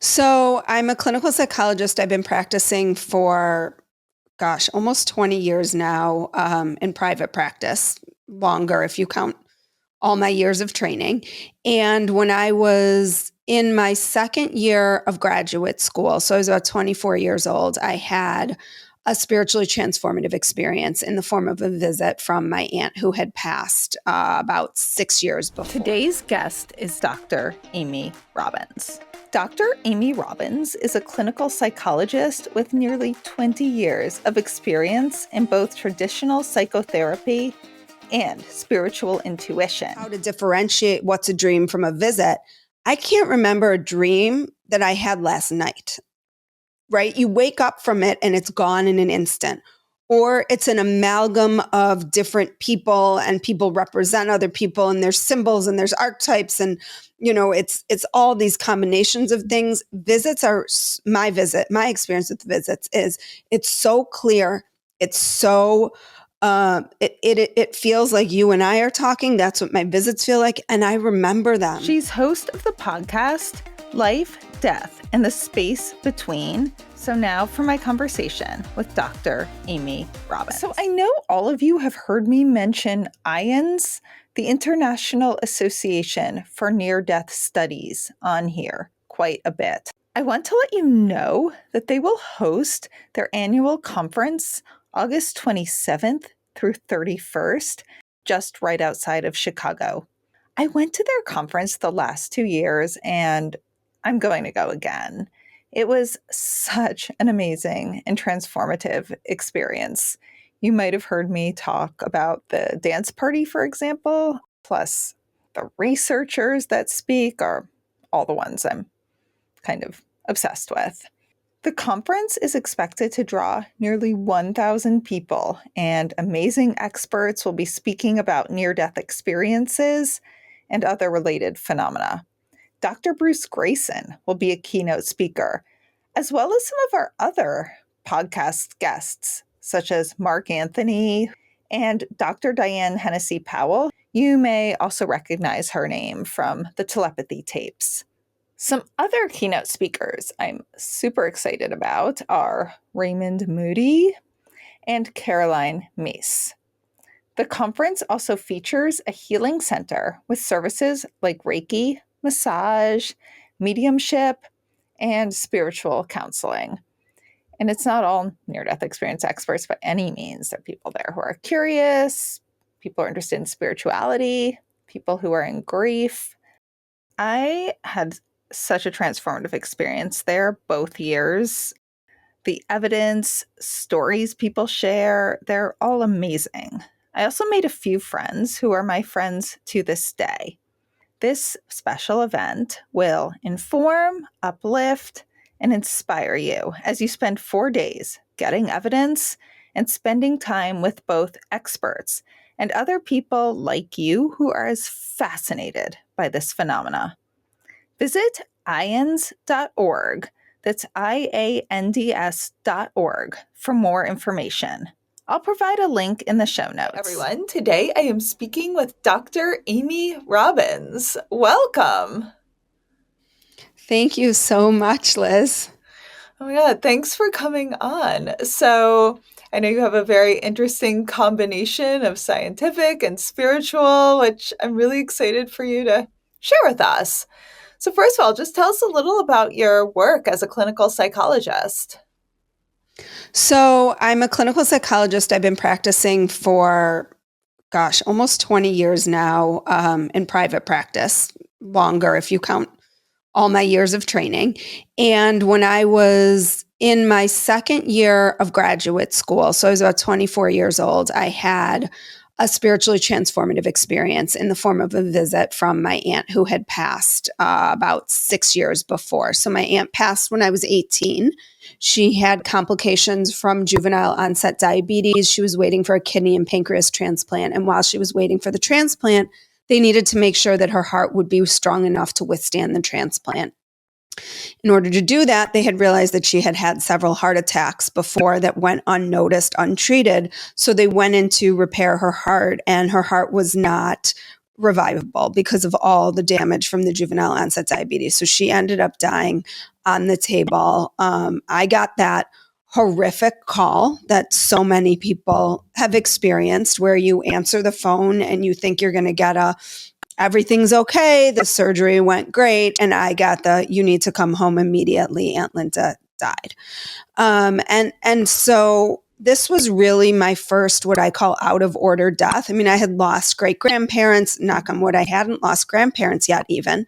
So I'm a clinical psychologist. I've been practicing for, almost 20 years now in private practice, longer if you count all my years of training. And when I was in my second year of graduate school, so I was about 24 years old, I had a spiritually transformative experience in the form of a visit from my aunt who had passed about 6 years before. Today's guest is Dr. Amy Robbins. Dr. Amy Robbins is a clinical psychologist with nearly 20 years of experience in both traditional psychotherapy and spiritual intuition. How to differentiate what's a dream from a visit. I can't remember a dream that I had last night, right? You wake up from it and it's gone in an instant. Or it's an amalgam of different people and people represent other people and there's symbols and there's archetypes and, it's all these combinations of things. Visits are my experience with visits is it's so clear. It's so, it feels like you and I are talking. That's what my visits feel like. And I remember them. She's host of the podcast, Life, Death, and the Space Between. So now for my conversation with Dr. Amy Robbins. So I know all of you have heard me mention IANDS, the International Association for Near-Death Studies, on here quite a bit. I want to let you know that they will host their annual conference August 27th through 31st, just right outside of Chicago. I went to their conference the last 2 years and I'm going to go again. It was such an amazing and transformative experience. You might have heard me talk about the dance party, for example, plus the researchers that speak are all the ones I'm kind of obsessed with. The conference is expected to draw nearly 1,000 people, and amazing experts will be speaking about near-death experiences and other related phenomena. Dr. Bruce Grayson will be a keynote speaker, as well as some of our other podcast guests, such as Mark Anthony and Dr. Diane Hennessy Powell. You may also recognize her name from the telepathy tapes. Some other keynote speakers I'm super excited about are Raymond Moody and Caroline Meese. The conference also features a healing center with services like Reiki, massage, mediumship, and spiritual counseling. And it's not all near-death experience experts by any means. There are people there who are curious, people who are interested in spirituality, people who are in grief. I had such a transformative experience there both years. The evidence, stories people share, they're all amazing. I also made a few friends who are my friends to this day. This special event will inform, uplift, and inspire you as you spend 4 days getting evidence and spending time with both experts and other people like you who are as fascinated by this phenomena. Visit IANDS.org, that's IANDS.org, for more information. I'll provide a link in the show notes. Everyone, today I am speaking with Dr. Amy Robbins. Welcome. Thank you so much, Liz. Oh my God, thanks for coming on. So I know you have a very interesting combination of scientific and spiritual, which I'm really excited for you to share with us. So first of all, just tell us a little about your work as a clinical psychologist. So I'm a clinical psychologist. I've been practicing for, almost 20 years now in private practice, longer if you count all my years of training. And when I was in my second year of graduate school, so I was about 24 years old, I had a spiritually transformative experience in the form of a visit from my aunt who had passed about 6 years before. So my aunt passed when I was 18. She had complications from juvenile onset diabetes. She was waiting for a kidney and pancreas transplant. And while she was waiting for the transplant, they needed to make sure that her heart would be strong enough to withstand the transplant. In order to do that, they had realized that she had had several heart attacks before that went unnoticed, untreated. So they went in to repair her heart, and her heart was not revivable because of all the damage from the juvenile onset diabetes. So she ended up dying on the table. I got that horrific call that so many people have experienced, where you answer the phone and you think you're going to get everything's okay, the surgery went great, and I got you need to come home immediately, Aunt Linda died. And so this was really my first, what I call out of order death. I mean, I had lost great grandparents, knock on wood, I hadn't lost grandparents yet even.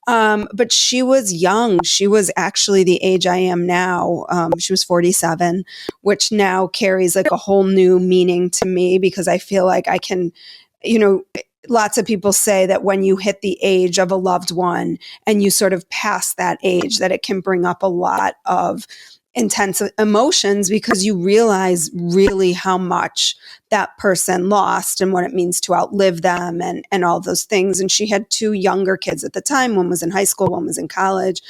But she was young. She was actually the age I am now. She was 47, which now carries like a whole new meaning to me, because I feel like I can, lots of people say that when you hit the age of a loved one and you sort of pass that age, that it can bring up a lot of intense emotions, because you realize really how much that person lost and what it means to outlive them and all those things. And she had two younger kids at the time. One was in high school, one was in college.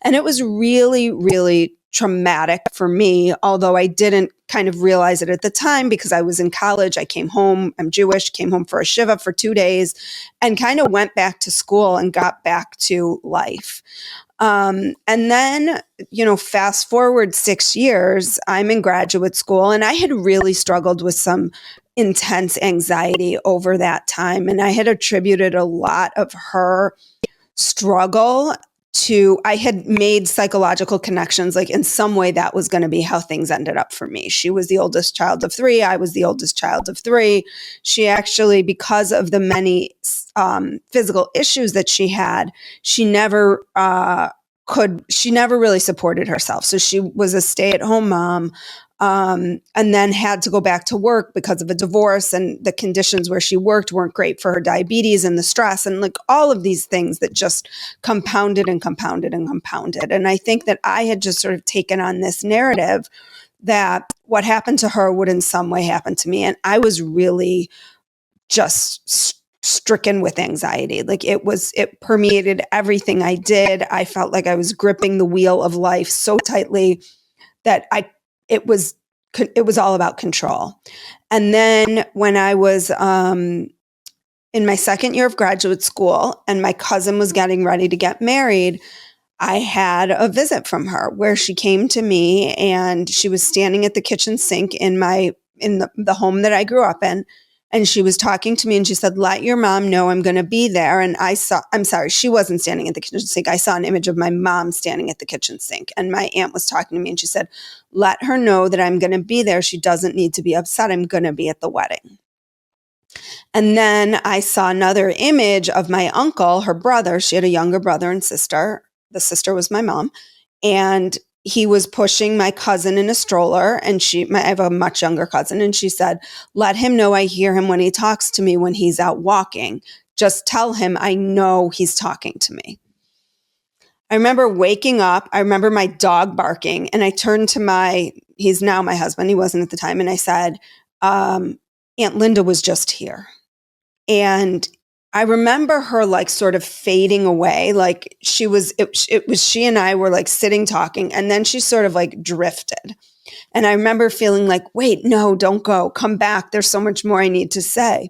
And it was really, really traumatic for me, although I didn't kind of realize it at the time, because I was in college. I came home, I'm Jewish, came home for a shiva for 2 days and kind of went back to school and got back to life. And then, fast forward 6 years, I'm in graduate school, and I had really struggled with some intense anxiety over that time. And I had attributed a lot of her struggle to, I had made psychological connections, like in some way that was going to be how things ended up for me. She was the oldest child of three. I was the oldest child of three. She actually, because of the many physical issues that she had, she never really supported herself. So she was a stay-at-home mom, and then had to go back to work because of a divorce, and the conditions where she worked weren't great for her diabetes and the stress and like all of these things that just compounded and compounded and compounded. And I think that I had just sort of taken on this narrative that what happened to her would in some way happen to me. And I was really just stricken with anxiety. Like it permeated everything I did. I felt like I was gripping the wheel of life so tightly that it was all about control. And then when I was in my second year of graduate school and my cousin was getting ready to get married, I had a visit from her where she came to me and she was standing at the kitchen sink in the home that I grew up in. And she was talking to me and she said, "Let your mom know I'm going to be there." And I'm sorry, she wasn't standing at the kitchen sink. I saw an image of my mom standing at the kitchen sink. And my aunt was talking to me and she said, "Let her know that I'm going to be there. She doesn't need to be upset. I'm going to be at the wedding." And then I saw another image of my uncle, her brother. She had a younger brother and sister. The sister was my mom. And he was pushing my cousin in a stroller, and I have a much younger cousin, and she said, "Let him know I hear him when he talks to me when he's out walking. Just tell him I know he's talking to me." I remember waking up. I remember my dog barking, and I turned to he's now my husband. He wasn't at the time. And I said, "Aunt Linda was just here." And I remember her like sort of fading away. Like it was she and I were like sitting talking, and then she sort of like drifted. And I remember feeling like, "Wait, no, don't go, come back. There's so much more I need to say."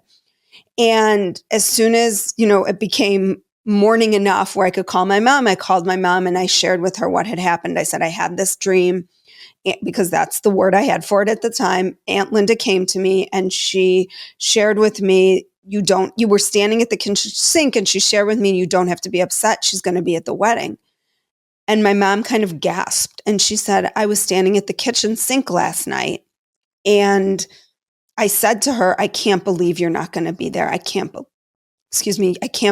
And as soon as, it became morning enough where I could call my mom, I called my mom and I shared with her what had happened. I said, "I had this dream," because that's the word I had for it at the time. Aunt Linda came to me and she shared with me, you were standing at the kitchen sink, and she shared with me, "You don't have to be upset. She's going to be at the wedding." And my mom kind of gasped and she said, "I was standing at the kitchen sink last night and I said to her, I can't believe you're not going to be there. I can't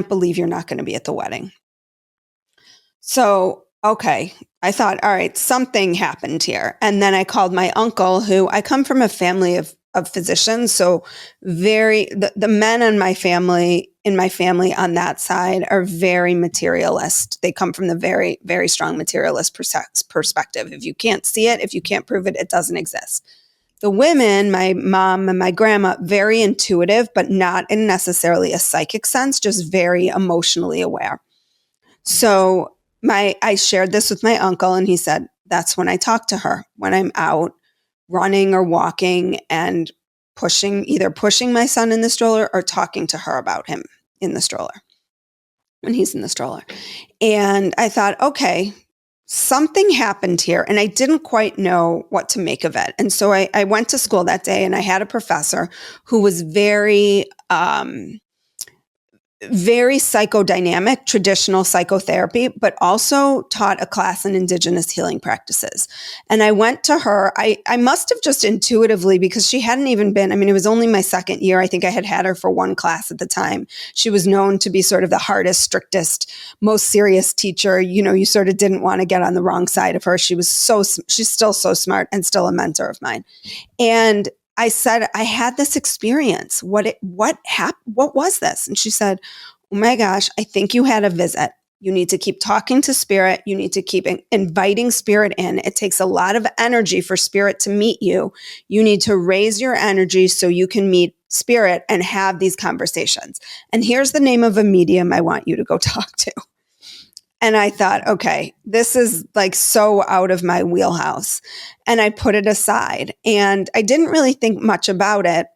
believe you're not going to be at the wedding." So, okay, I thought, all right, something happened here. And then I called my uncle, who I come from a family of physicians. So the men in my family on that side are very materialist. They come from the very, very strong materialist perspective. If you can't see it, if you can't prove it, it doesn't exist. The women, my mom and my grandma, very intuitive, but not in necessarily a psychic sense, just very emotionally aware. So I shared this with my uncle, and he said, "That's when I talk to her, when I'm out running or walking and either pushing my son in the stroller or talking to her about him in the stroller, when he's in the stroller. And I thought, okay, something happened here and I didn't quite know what to make of it. And so I went to school that day and I had a professor who was very psychodynamic, traditional psychotherapy, but also taught a class in indigenous healing practices. And I went to her. I must have just intuitively, because she hadn't even been, it was only my second year. I think I had her for one class at the time. She was known to be sort of the hardest, strictest, most serious teacher. You sort of didn't want to get on the wrong side of her. She's still so smart and still a mentor of mine. And I said, I had this experience. What happened? What was this? And she said, oh my gosh, I think you had a visit. You need to keep talking to spirit. You need to keep inviting spirit in. It takes a lot of energy for spirit to meet you. You need to raise your energy so you can meet spirit and have these conversations. And here's the name of a medium I want you to go talk to. And I thought, okay, this is like so out of my wheelhouse. And I put it aside. And I didn't really think much about it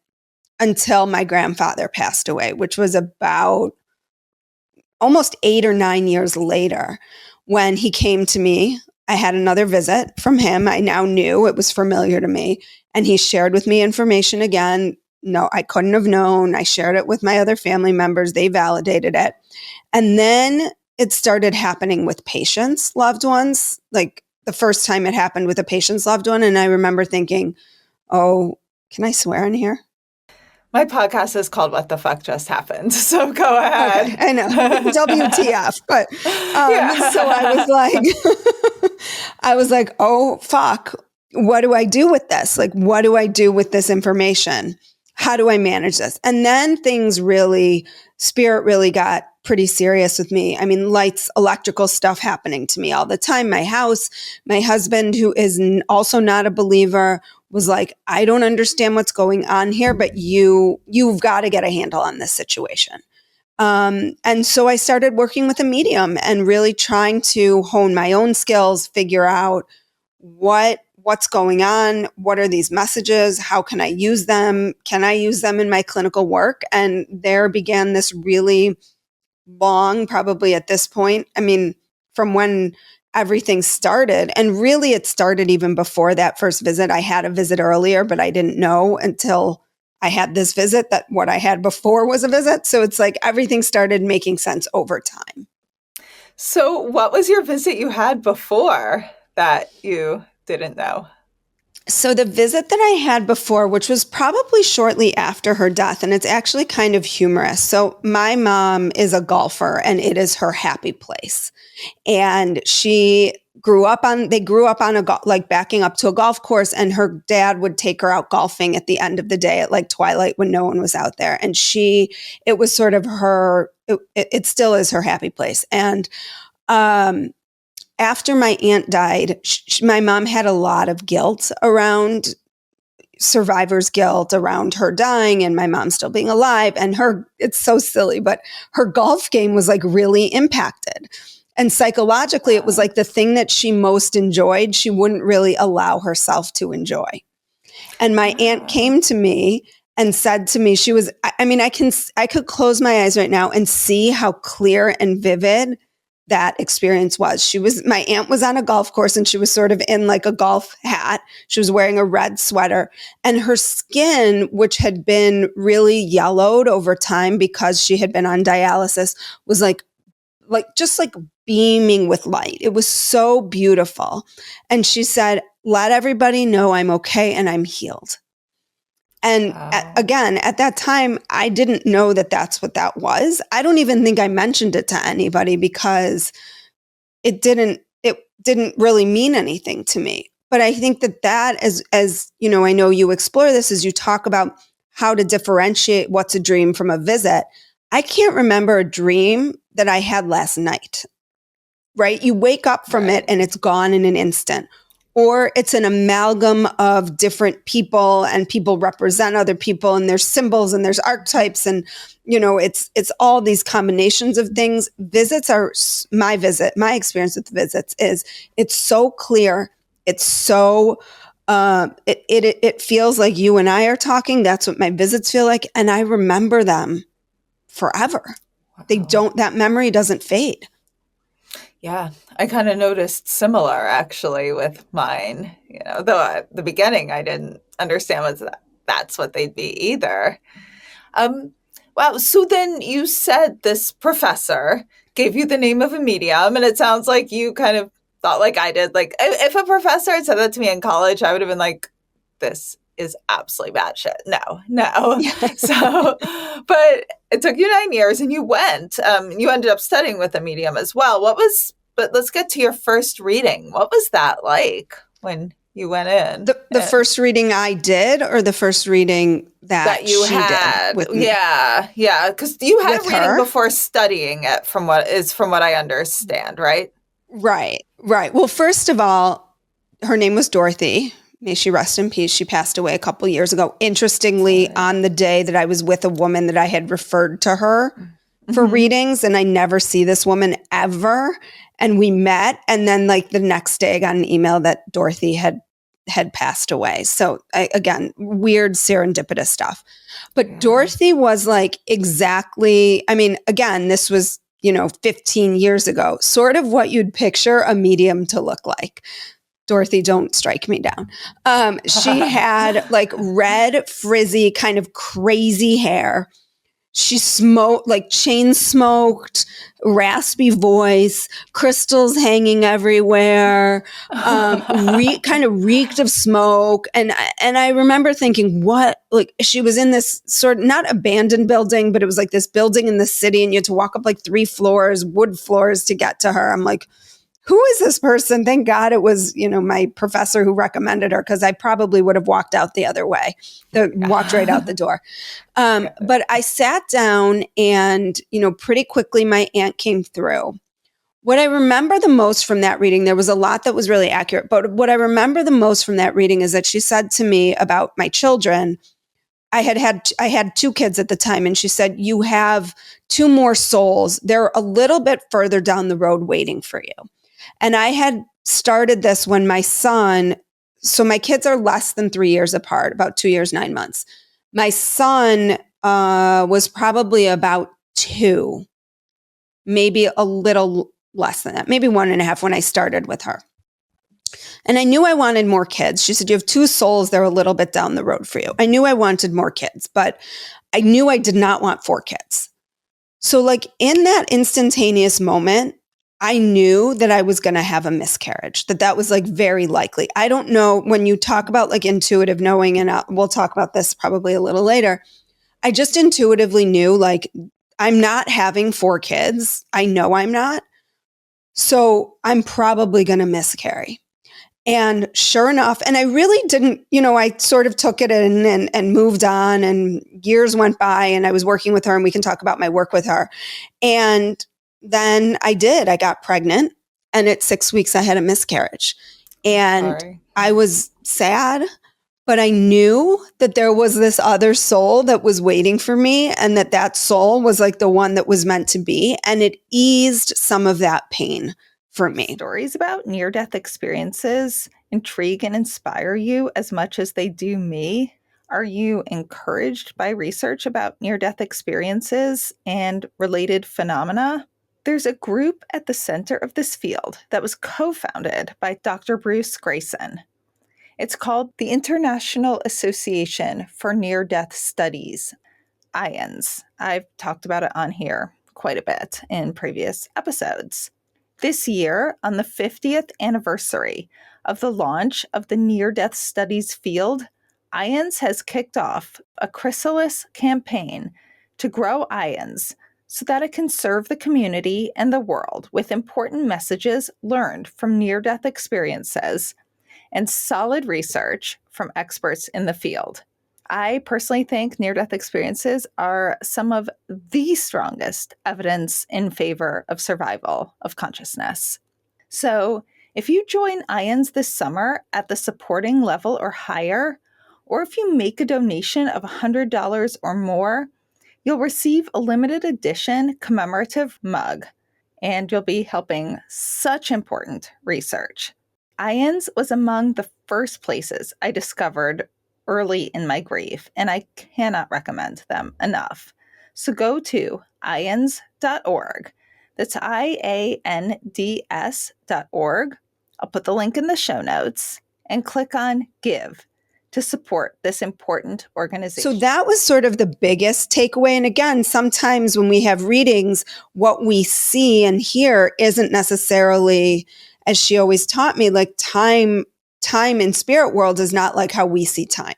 until my grandfather passed away, which was about almost 8 or 9 years later when he came to me. I had another visit from him. I now knew it was familiar to me. And he shared with me information again. No, I couldn't have known. I shared it with my other family members. They validated it. And then it started happening with patients' loved ones. Like the first time it happened with a patient's loved one. And I remember thinking, oh, can I swear in here? My podcast is called What the Fuck Just Happened. So go ahead. Okay, I know. WTF. But So I was like, oh, fuck. What do I do with this? Like, what do I do with this information? How do I manage this? And then spirit really got pretty serious with me. Electrical stuff happening to me all the time. My house, my husband, who is also not a believer, was like, I don't understand what's going on here, but you've got to get a handle on this situation. And so I started working with a medium and really trying to hone my own skills, figure out what's going on, what are these messages, how can I use them, can I use them in my clinical work? And there began this really long, probably at this point, from when everything started. And really it started even before that first visit. I had a visit earlier, but I didn't know until I had this visit that what I had before was a visit. So it's like everything started making sense over time. So what was your visit you had before that you didn't know? So the visit that I had before, which was probably shortly after her death, and it's actually kind of humorous. So my mom is a golfer and it is her happy place. And they grew up on backing up to a golf course, and her dad would take her out golfing at the end of the day at like twilight when no one was out there. And it was sort of it still is her happy place. And, after my aunt died, my mom had a lot of guilt around survivor's guilt around her dying and my mom still being alive. And it's so silly, but her golf game was like really impacted. And psychologically, it was like the thing that she most enjoyed, she wouldn't really allow herself to enjoy. And my aunt came to me and said to me, I could close my eyes right now and see how clear and vivid that experience was. My aunt was on a golf course and she was sort of in like a golf hat. She was wearing a red sweater and her skin, which had been really yellowed over time because she had been on dialysis, was like just like beaming with light. It was so beautiful. And she said, let everybody know I'm okay and I'm healed. And again, at that time, I didn't know that that's what that was. I don't even think I mentioned it to anybody because it didn't really mean anything to me. But I think that as you know, I know you explore this as you talk about how to differentiate what's a dream from a visit. I can't remember a dream that I had last night, right? You wake up from it and it's gone in an instant. Or it's an amalgam of different people and people represent other people and there's symbols and there's archetypes and, it's all these combinations of things. My experience with visits is it's so clear. It's so, it feels like you and I are talking. That's what my visits feel like. And I remember them forever. Wow. that memory doesn't fade. Yeah, I kind of noticed similar actually with mine, though at the beginning I didn't understand that's what they'd be either. Um, wow. So then you said this professor gave you the name of a medium, and it sounds like you kind of thought like I did. Like if a professor had said that to me in college, I would have been like, this is absolutely batshit. No, no. Yeah. So, but it took you 9 years and you went. You ended up studying with a medium as well. But let's get to your first reading. What was that like when you went in? The first reading I did, or the first reading that You she did had. with me? Yeah, because you had With a reading her? before studying it, from what I understand, right? Right. Well, first of all, her name was Dorothy. May she rest in peace. She passed away a couple years ago. Interestingly, Right. on the day that I was with a woman that I had referred to her for readings, and I never see this woman ever. And we met, and then like the next day I got an email that Dorothy had passed away. So again, weird serendipitous stuff. But Yeah. Dorothy was like exactly, I mean, again, this was 15 years ago, sort of what you'd picture a medium to look like. Dorothy, don't strike me down. She had like red, frizzy, kind of crazy hair. She smoked, like chain smoked, raspy voice, crystals hanging everywhere, kind of reeked of smoke. And I remember thinking, what, like she was in this sort of not abandoned building, but it was like this building in the city, and you had to walk up like 3 floors, wood floors to get to her. I'm like, who is this person? Thank God it was, my professor who recommended her, because I probably would have walked out the other way, walked right out the door. But I sat down and, pretty quickly my aunt came through. What I remember the most from that reading, there was a lot that was really accurate, but what I remember the most from that reading is that she said to me about my children. I had 2 kids at the time, and she said, you have 2 more souls. They're a little bit further down the road waiting for you. And I had started this when my son, so my kids are less than 3 years apart, about 2 years, 9 months. My son was probably about 2, maybe a little less than that, maybe 1.5 when I started with her. And I knew I wanted more kids. She said, you have 2 souls. They're a little bit down the road for you. I knew I wanted more kids, but I knew I did not want 4 kids. So like in that instantaneous moment, I knew that I was going to have a miscarriage, that was like very likely. I don't know, when you talk about like intuitive knowing, and we'll talk about this probably a little later, I just intuitively knew like I'm not having 4 kids. I know I'm not. So I'm probably going to miscarry. And sure enough, and I really didn't, I sort of took it in and moved on, and years went by, and I was working with her, and we can talk about my work with her. And then I got pregnant, and at 6 weeks I had a miscarriage, and Sorry. I was sad, but I knew that there was this other soul that was waiting for me, and that soul was like the one that was meant to be. And it eased some of that pain for me. Stories about near-death experiences intrigue and inspire you as much as they do me. Are you encouraged by research about near-death experiences and related phenomena? There's a group at the center of this field that was co-founded by Dr. Bruce Greyson. It's called the International Association for Near-Death Studies, IANDS. I've talked about it on here quite a bit in previous episodes. This year, on the 50th anniversary of the launch of the near-death studies field, IANDS has kicked off a chrysalis campaign to grow IANDS so that it can serve the community and the world with important messages learned from near-death experiences and solid research from experts in the field. I personally think near-death experiences are some of the strongest evidence in favor of survival of consciousness. So if you join IANDS this summer at the supporting level or higher, or if you make a donation of $100 or more, you'll receive a limited edition commemorative mug, and you'll be helping such important research. IANDS was among the first places I discovered early in my grief, and I cannot recommend them enough. So go to IANDS.org. That's IANDS.org. I'll put the link in the show notes and click on Give to support this important organization. So that was sort of the biggest takeaway. And again, sometimes when we have readings, what we see and hear isn't necessarily, as she always taught me, like time in spirit world is not like how we see time.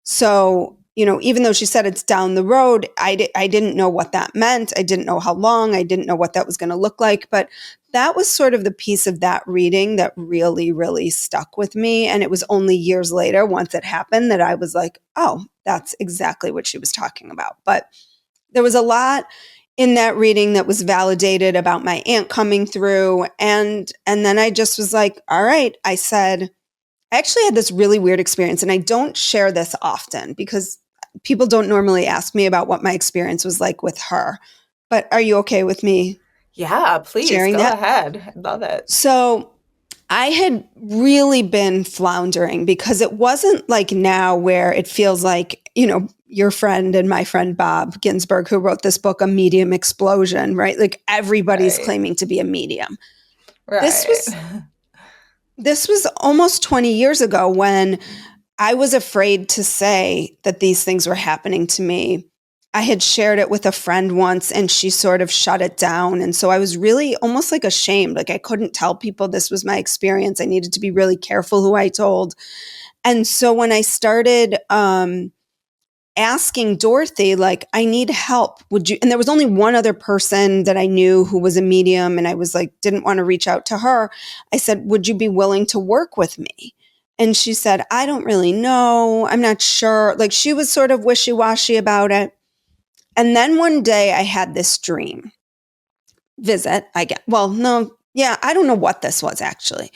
So, even though she said it's down the road, I didn't know what that meant. I didn't know how long. I didn't know what that was going to look like. But that was sort of the piece of that reading that really, really stuck with me. And it was only years later, once it happened, that I was like, oh, that's exactly what she was talking about. But there was a lot in that reading that was validated about my aunt coming through. And then I just was like, all right, I said, I actually had this really weird experience, and I don't share this often because people don't normally ask me about what my experience was like with her. But are you okay with me? Yeah, please sharing go that? ahead. I love it. So I had really been floundering because it wasn't like now where it feels like, your friend and my friend Bob Ginsberg, who wrote this book, A Medium Explosion, right? Like everybody's Right. claiming to be a medium. Right. This was almost 20 years ago when I was afraid to say that these things were happening to me. I had shared it with a friend once and she sort of shut it down. And so I was really almost like ashamed. Like I couldn't tell people this was my experience. I needed to be really careful who I told. And so when I started asking Dorothy, like, I need help. And there was only one other person that I knew who was a medium. And I was like, didn't want to reach out to her. I said, would you be willing to work with me? And she said, I don't really know. I'm not sure. Like she was sort of wishy-washy about it. And then one day I had this dream visit. I don't know what this was actually.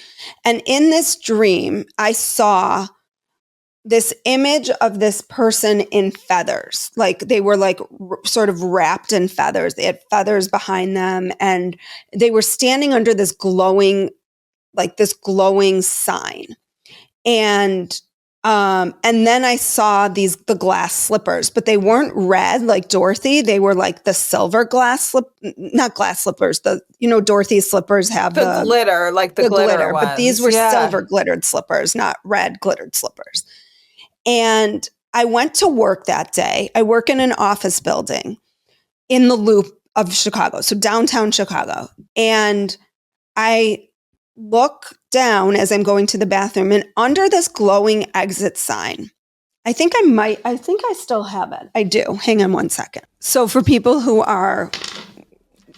And in this dream, I saw this image of this person in feathers. Like they were like sort of wrapped in feathers. They had feathers behind them and they were standing under this glowing sign. And then I saw the glass slippers, but they weren't red like Dorothy. They were like the silver not glass slippers. Dorothy's slippers have the glitter, like the glitter ones. But these were silver glittered slippers, not red glittered slippers. And I went to work that day. I work in an office building in the Loop of Chicago, so downtown Chicago. And I look down as I'm going to the bathroom, and under this glowing exit sign, I think I still have it. I do. Hang on one second. So for people who are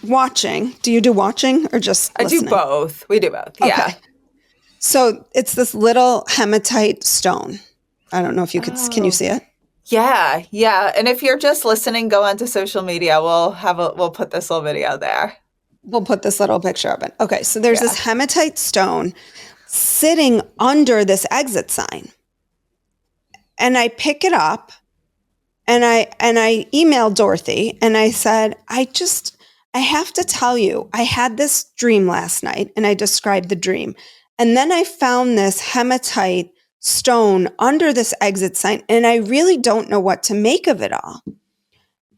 watching, do you do watching or just listening? I do both. We do both. Yeah. Okay. So it's this little hematite stone. I don't know if you can you see it? Yeah. Yeah. And if you're just listening, go onto social media. We'll put this little video there. We'll put this little picture of it. Okay. So there's this hematite stone sitting under this exit sign. And I pick it up and I emailed Dorothy and I said, I have to tell you, I had this dream last night and I described the dream. And then I found this hematite stone under this exit sign and I really don't know what to make of it all.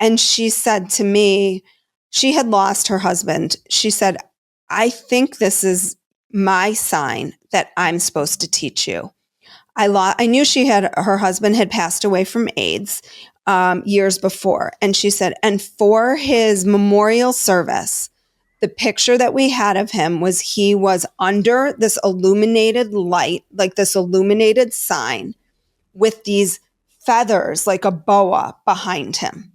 And she said to me, she had lost her husband. She said, I think this is my sign that I'm supposed to teach you. I knew her husband had passed away from AIDS years before. And she said, and for his memorial service, the picture that we had of him was he was under this illuminated light, like this illuminated sign with these feathers, like a boa behind him.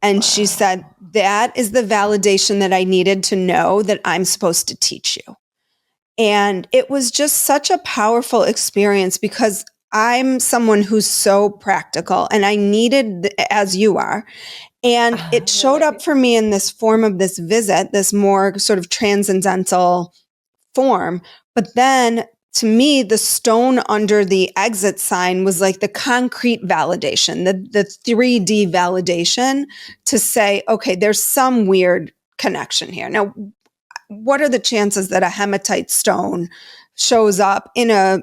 And she said, that is the validation that I needed to know that I'm supposed to teach you. And it was just such a powerful experience because I'm someone who's so practical and I needed, as you are, and it showed up for me in this form of this visit, this more sort of transcendental form. But then to me, the stone under the exit sign was like the concrete validation, the 3D validation to say, okay, there's some weird connection here. Now, what are the chances that a hematite stone shows up in a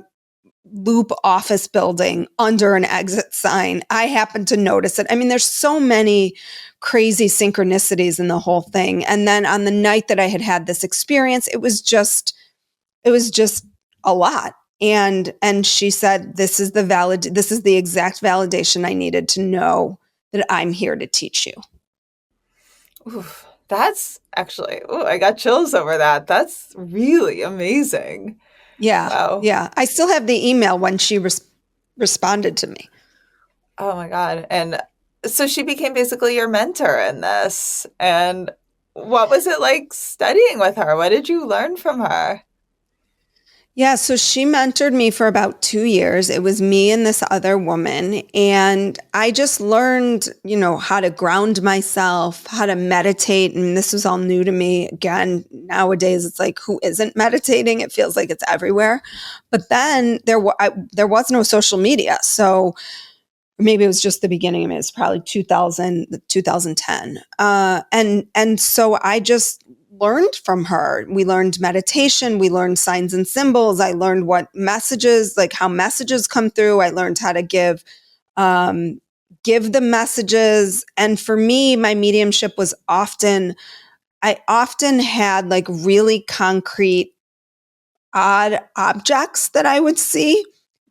Loop office building under an exit sign. I happened to notice it. I mean, there's so many crazy synchronicities in the whole thing. And then on the night that I had this experience, it was just a lot. And she said, this is the exact validation I needed to know that I'm here to teach you. Oof, that's actually, I got chills over that. That's really amazing. Yeah. Wow. Yeah. I still have the email when she responded to me. Oh my God. And so she became basically your mentor in this. And what was it like studying with her? What did you learn from her? Yeah, so she mentored me for about 2 years. It was me and this other woman. And I just learned, how to ground myself, how to meditate. And this was all new to me. Again, nowadays, it's like, who isn't meditating? It feels like it's everywhere. But then there was no social media. So maybe it was just the beginning. I mean, it's probably 2010. And so I just learned from her. We learned meditation. We learned signs and symbols. I learned how messages come through. I learned how to give the messages. And for me, my mediumship was I often had like really concrete, odd objects that I would see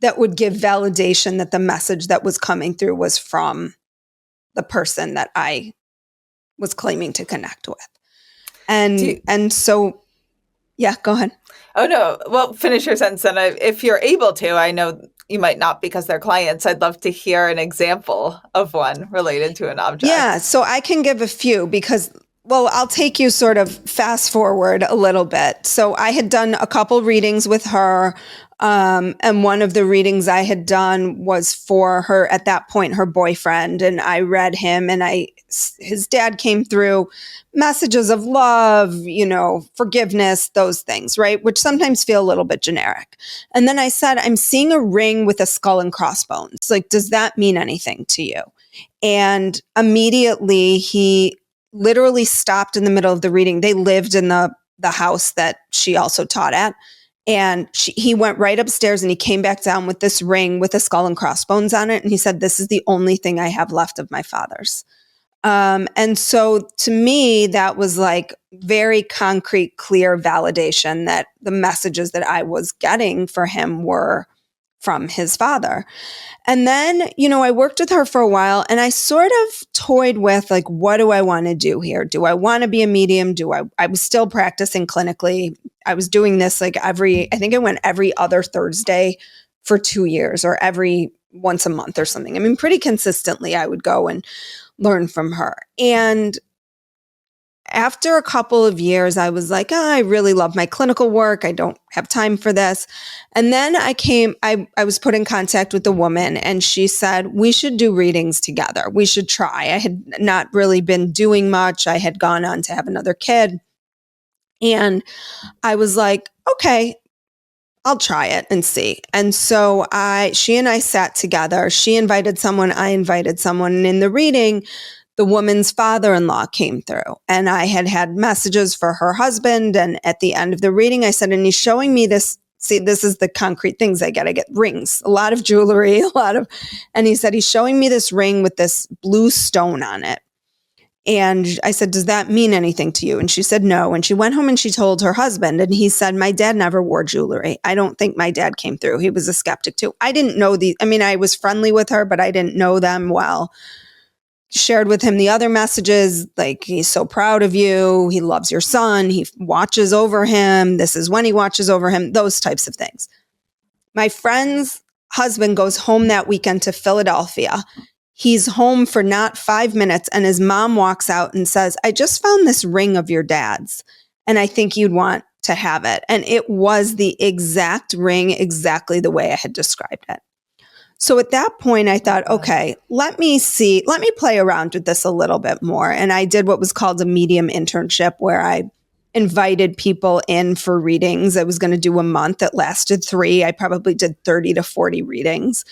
that would give validation that the message that was coming through was from the person that I was claiming to connect with. And so, yeah, go ahead. Oh, no. Well, finish your sentence. And if you're able to, I know you might not because they're clients. I'd love to hear an example of one related to an object. Yeah, so I can give a few because, I'll take you sort of fast forward a little bit. So I had done a couple readings with her. And one of the readings I had done was for her, at that point, her boyfriend. And I read him and his dad came through, messages of love, forgiveness, those things, right? Which sometimes feel a little bit generic. And then I said, I'm seeing a ring with a skull and crossbones. Like, does that mean anything to you? And immediately he literally stopped in the middle of the reading. They lived in the house that she also taught at. And he went right upstairs and he came back down with this ring with a skull and crossbones on it. And he said, this is the only thing I have left of my father's. And so to me, that was like very concrete, clear validation that the messages that I was getting for him were from his father. And then, I worked with her for a while and I sort of toyed with like, what do I want to do here? Do I want to be a medium? I was still practicing clinically. I was doing this like I think it went every other Thursday for 2 years or every once a month or something. I mean, pretty consistently I would go and learn from her. And after a couple of years, I was like, I really love my clinical work. I don't have time for this. And then I was put in contact with a woman and she said, we should do readings together. We should try. I had not really been doing much. I had gone on to have another kid. And I was like, okay, I'll try it and see. And so she and I sat together. She invited someone, I invited someone. And in the reading, the woman's father-in-law came through and I had messages for her husband. And at the end of the reading, I said, and he's showing me this. See, this is the concrete things I get. I get rings, a lot of jewelry, and he said, he's showing me this ring with this blue stone on it. And I said, does that mean anything to you? And she said, no. And she went home and she told her husband, and he said, my dad never wore jewelry. I don't think my dad came through. He was a skeptic too. I didn't know I was friendly with her, but I didn't know them well. Shared with him the other messages, like, he's so proud of you. He loves your son. He watches over him. This is when he watches over him, those types of things. My friend's husband goes home that weekend to Philadelphia. He's home for not 5 minutes and his mom walks out and says, I just found this ring of your dad's and I think you'd want to have it. And it was the exact ring, exactly the way I had described it. So at that point, I thought, okay, let me play around with this a little bit more. And I did what was called a medium internship where I invited people in for readings. I was going to do a month. It lasted 3. I probably did 30 to 40 readings.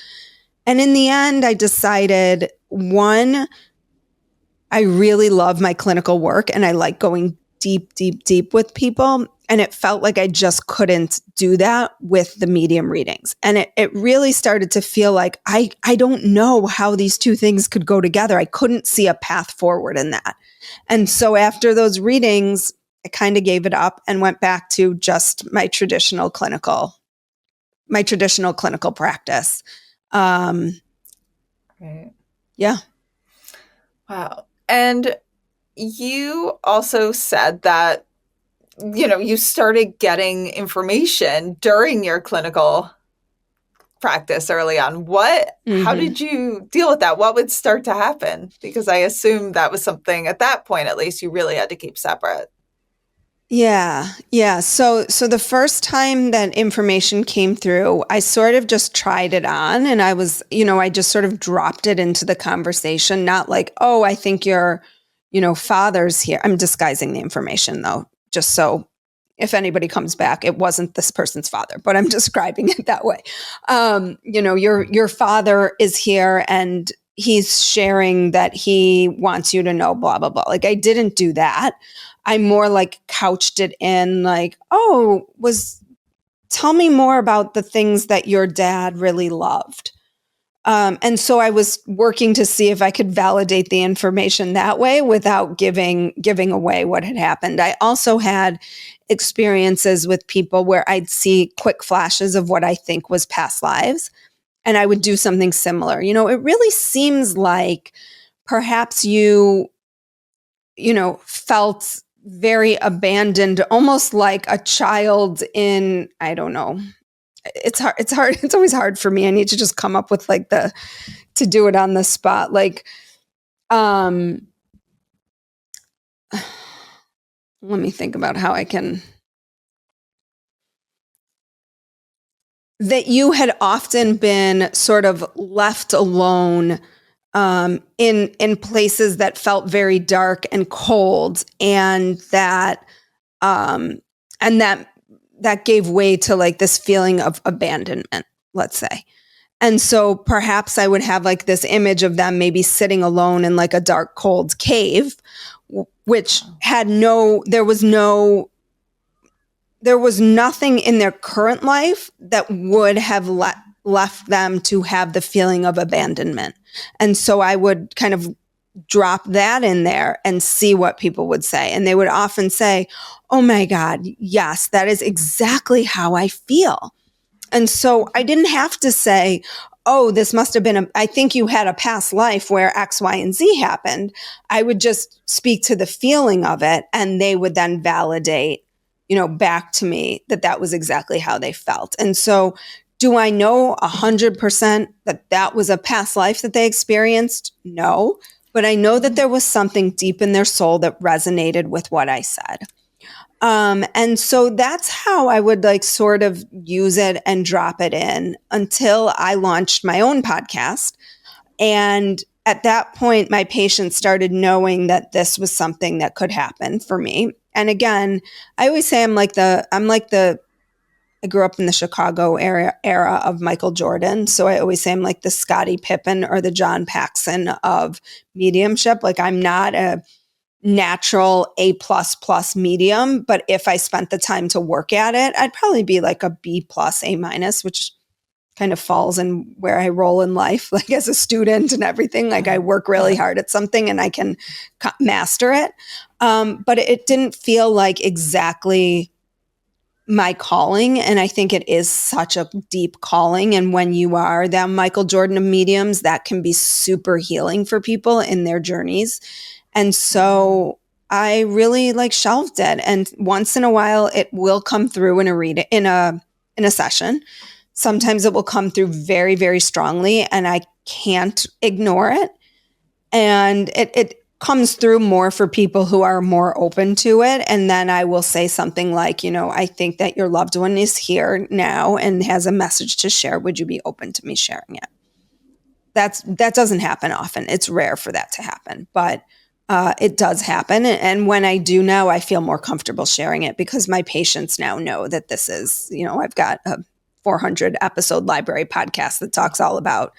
And in the end, I decided, one, I really love my clinical work and I like going deep, deep, deep with people. And it felt like I just couldn't do that with the medium readings. And it really started to feel like I don't know how these two things could go together. I couldn't see a path forward in that. And so after those readings, I kind of gave it up and went back to just my traditional clinical practice. Right. Yeah. Wow. And you also said that, you started getting information during your clinical practice early on. How did you deal with that? What would start to happen? Because I assume that was something at that point, at least, you really had to keep separate. Yeah. Yeah. So the first time that information came through, I sort of just tried it on, and I was, I just sort of dropped it into the conversation, not like, oh, I think your, father's here. I'm disguising the information though, just so if anybody comes back, it wasn't this person's father, but I'm describing it that way. Your father is here and he's sharing that he wants you to know, blah, blah, blah. Like, I didn't do that. I more like couched it in like, tell me more about the things that your dad really loved. And so I was working to see if I could validate the information that way without giving away what had happened. I also had experiences with people where I'd see quick flashes of what I think was past lives, and I would do something similar. It really seems like perhaps you felt very abandoned, almost like a child in, I don't know. It's hard. It's always hard for me. I need to just come up with like to do it on the spot. Like, let me think about how I can, that you had often been sort of left alone in places that felt very dark and cold, and that gave way to like this feeling of abandonment, let's say. And so perhaps I would have like this image of them maybe sitting alone in like a dark, cold cave, which had there was nothing in their current life that would have left them to have the feeling of abandonment. And so I would kind of drop that in there and see what people would say. And they would often say, oh my God, yes, that is exactly how I feel. And so I didn't have to say, oh, this must have been I think you had a past life where X, Y, and Z happened. I would just speak to the feeling of it, and they would then validate, back to me that was exactly how they felt. And so do I know 100% that was a past life that they experienced? No. But I know that there was something deep in their soul that resonated with what I said. And so that's how I would like sort of use it and drop it in until I launched my own podcast. And at that point, my patients started knowing that this was something that could happen for me. And again, I always say I grew up in the Chicago era of Michael Jordan. So I always say I'm like the Scottie Pippen or the John Paxson of mediumship. Like, I'm not a natural A++ medium, but if I spent the time to work at it, I'd probably be like a B+, A-, which kind of falls in where I roll in life, like as a student and everything. Like, I work really hard at something and I can master it. But it didn't feel like exactly my calling. And I think it is such a deep calling. And when you are that Michael Jordan of mediums, that can be super healing for people in their journeys. And so I really like shelved it. And once in a while, it will come through in a session. Sometimes it will come through very, very strongly, and I can't ignore it. And it comes through more for people who are more open to it. And then I will say something like, I think that your loved one is here now and has a message to share. Would you be open to me sharing it? That doesn't happen often. It's rare for that to happen, but it does happen. And when I do now, I feel more comfortable sharing it because my patients now know that this is, I've got a 400 episode library podcast that talks all about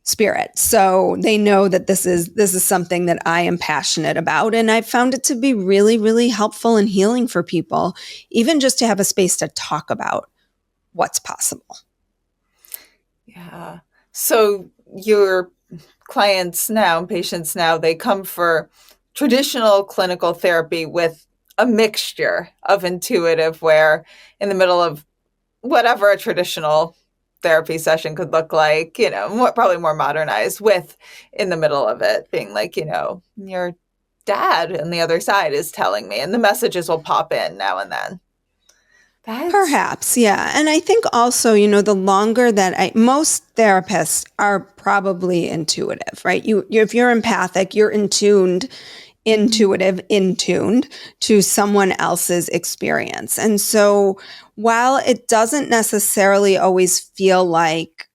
spirit. So they know that this is something that I am passionate about. And I've found it to be really, really helpful and healing for people, even just to have a space to talk about what's possible. Yeah. So your clients now, patients now, they come for traditional clinical therapy with a mixture of intuitive, where in the middle of whatever a traditional therapy session could look like, probably more modernized, with in the middle of it being like, your dad on the other side is telling me, and the messages will pop in now and then. Perhaps, yeah. And I think also, the longer that most therapists are probably intuitive, right? If you're empathic, you're in tuned to someone else's experience. And so while it doesn't necessarily always feel like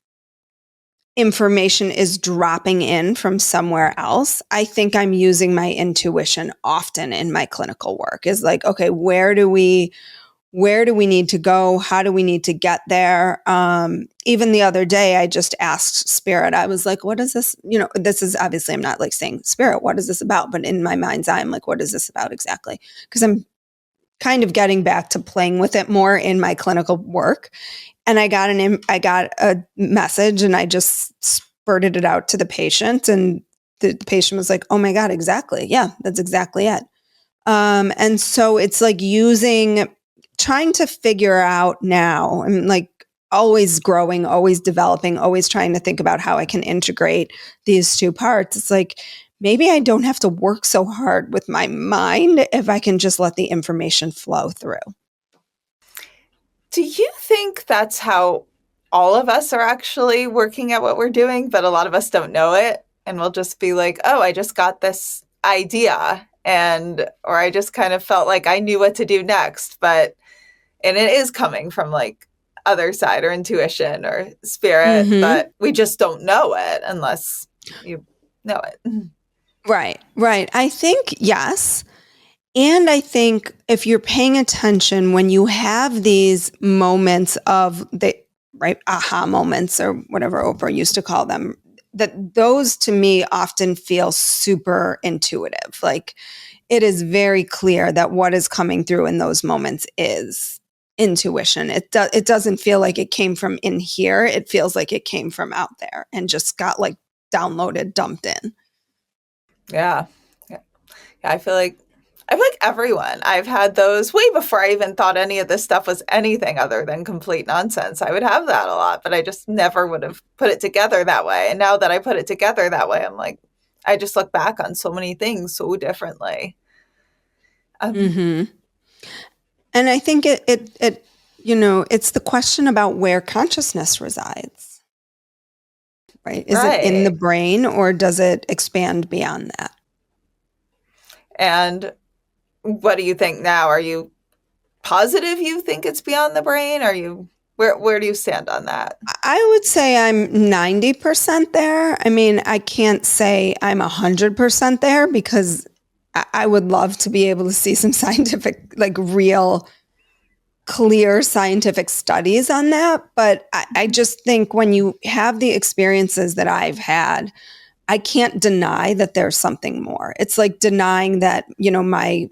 information is dropping in from somewhere else, I think I'm using my intuition often in my clinical work. Is like, okay, where do we need to go? How do we need to get there? Even the other day, I just asked Spirit, I was like, what is this? This is obviously, I'm not like saying, Spirit, what is this about? But in my mind's eye, I'm like, what is this about exactly? Because I'm kind of getting back to playing with it more in my clinical work. And I got a message, and I just spurted it out to the patient. And the patient was like, oh my God, exactly. Yeah, that's exactly it. And so it's like trying to figure out now, I'm like always growing, always developing, always trying to think about how I can integrate these two parts. It's like, maybe I don't have to work so hard with my mind if I can just let the information flow through. Do you think that's how all of us are actually working at what we're doing, but a lot of us don't know it? And we'll just be like, oh, I just got this idea, or I just kind of felt like I knew what to do next. And it is coming from like other side or intuition or spirit, but we just don't know it unless you know it. Right. I think yes. And I think if you're paying attention, when you have these moments of aha moments, or whatever Oprah used to call them, that those to me often feel super intuitive. Like, it is very clear that what is coming through in those moments is intuition. It doesn't feel like it came from in here. It feels like it came from out there and just got like downloaded, dumped in. Yeah. I feel like everyone, I've had those way before I even thought any of this stuff was anything other than complete nonsense. I would have that a lot, but I just never would have put it together that way. And now that I put it together that way, I'm like, I just look back on so many things so differently. And I think it's the question about where consciousness resides, right? Is it in the brain, or does it expand beyond that? And what do you think now? Are you positive you think it's beyond the brain? Where do you stand on that? I would say I'm 90% there. I mean, I can't say I'm 100% there, because I would love to be able to see some scientific, like real clear scientific studies on that. But I just think when you have the experiences that I've had, I can't deny that there's something more. It's like denying that, my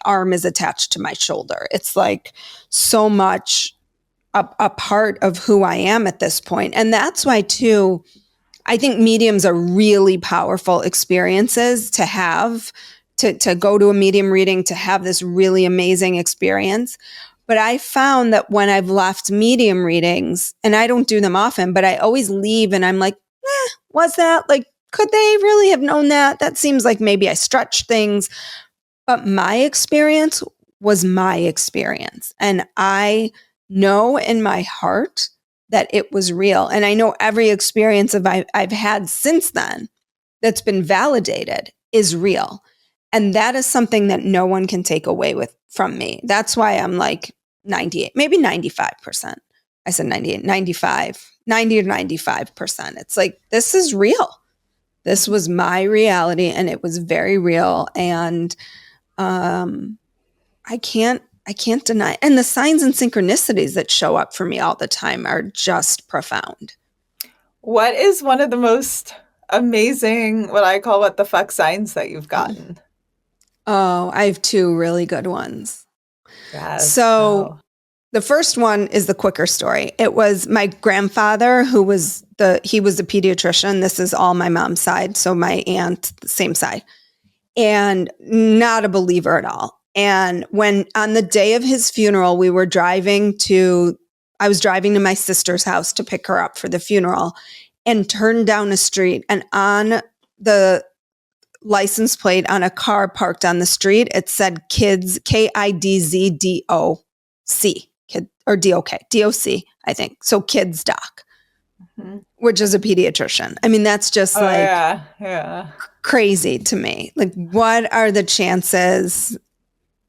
arm is attached to my shoulder. It's like so much a part of who I am at this point. And that's why too, I think mediums are really powerful experiences to have, to go to a medium reading, to have this really amazing experience. But I found that when I've left medium readings, and I don't do them often, but I always leave and I'm like, was that like, could they really have known that? That seems like maybe I stretched things. But my experience was my experience. And I know in my heart that it was real. And I know every experience I've had since then that's been validated is real. And that is something that no one can take away from me. That's why I'm like 98, maybe 95%. I said 98, 95, 90 to 95%. It's like, this is real. This was my reality, and it was very real. And I can't deny. And the signs and synchronicities that show up for me all the time are just profound. What is one of the most amazing, what I call what the fuck signs that you've gotten? Oh, I have two really good ones. Yes, So go. the first one is the quicker story. It was my grandfather who was he was a pediatrician. This is all my mom's side. So my aunt, same side, and not a believer at all. And when on the day of his funeral, I was driving to my sister's house to pick her up for the funeral and turned down a street, and on the license plate on a car parked on the street, it said kids, KIDZDOC, kid, or DOC, I think. So kids doc, which is a pediatrician. I mean, that's just Oh, like yeah. crazy to me. Like, what are the chances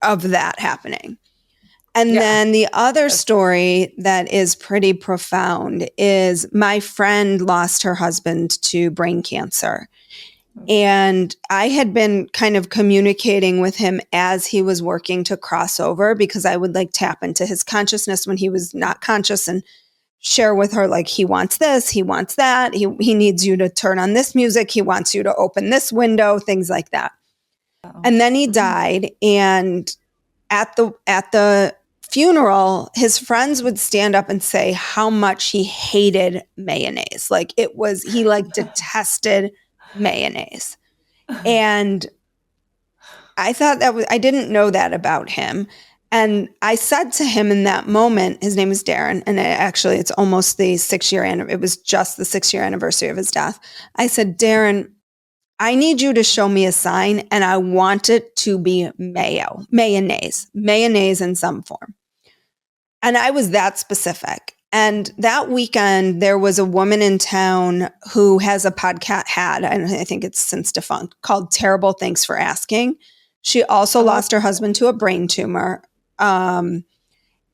of that happening? And Yeah. then the other story that is pretty profound is my friend lost her husband to brain cancer. And I had been kind of communicating with him as he was working to cross over, because I would like tap into his consciousness when he was not conscious and share with her, like, he wants this, he wants that, he needs you to turn on this music, he wants you to open this window, things like that. And then he died, and at the funeral, his friends would stand up and say how much he hated mayonnaise. Like, he like detested mayonnaise. And I thought I didn't know that about him. And I said to him in that moment, his name is Darren, and it's almost the 6-year anniversary. It was just the 6-year anniversary of his death. I said, Darren, I need you to show me a sign, and I want it to be mayonnaise in some form. And I was that specific. And that weekend, there was a woman in town who has a podcast, and I think it's since defunct, called Terrible Thanks for Asking. She also lost her husband to a brain tumor.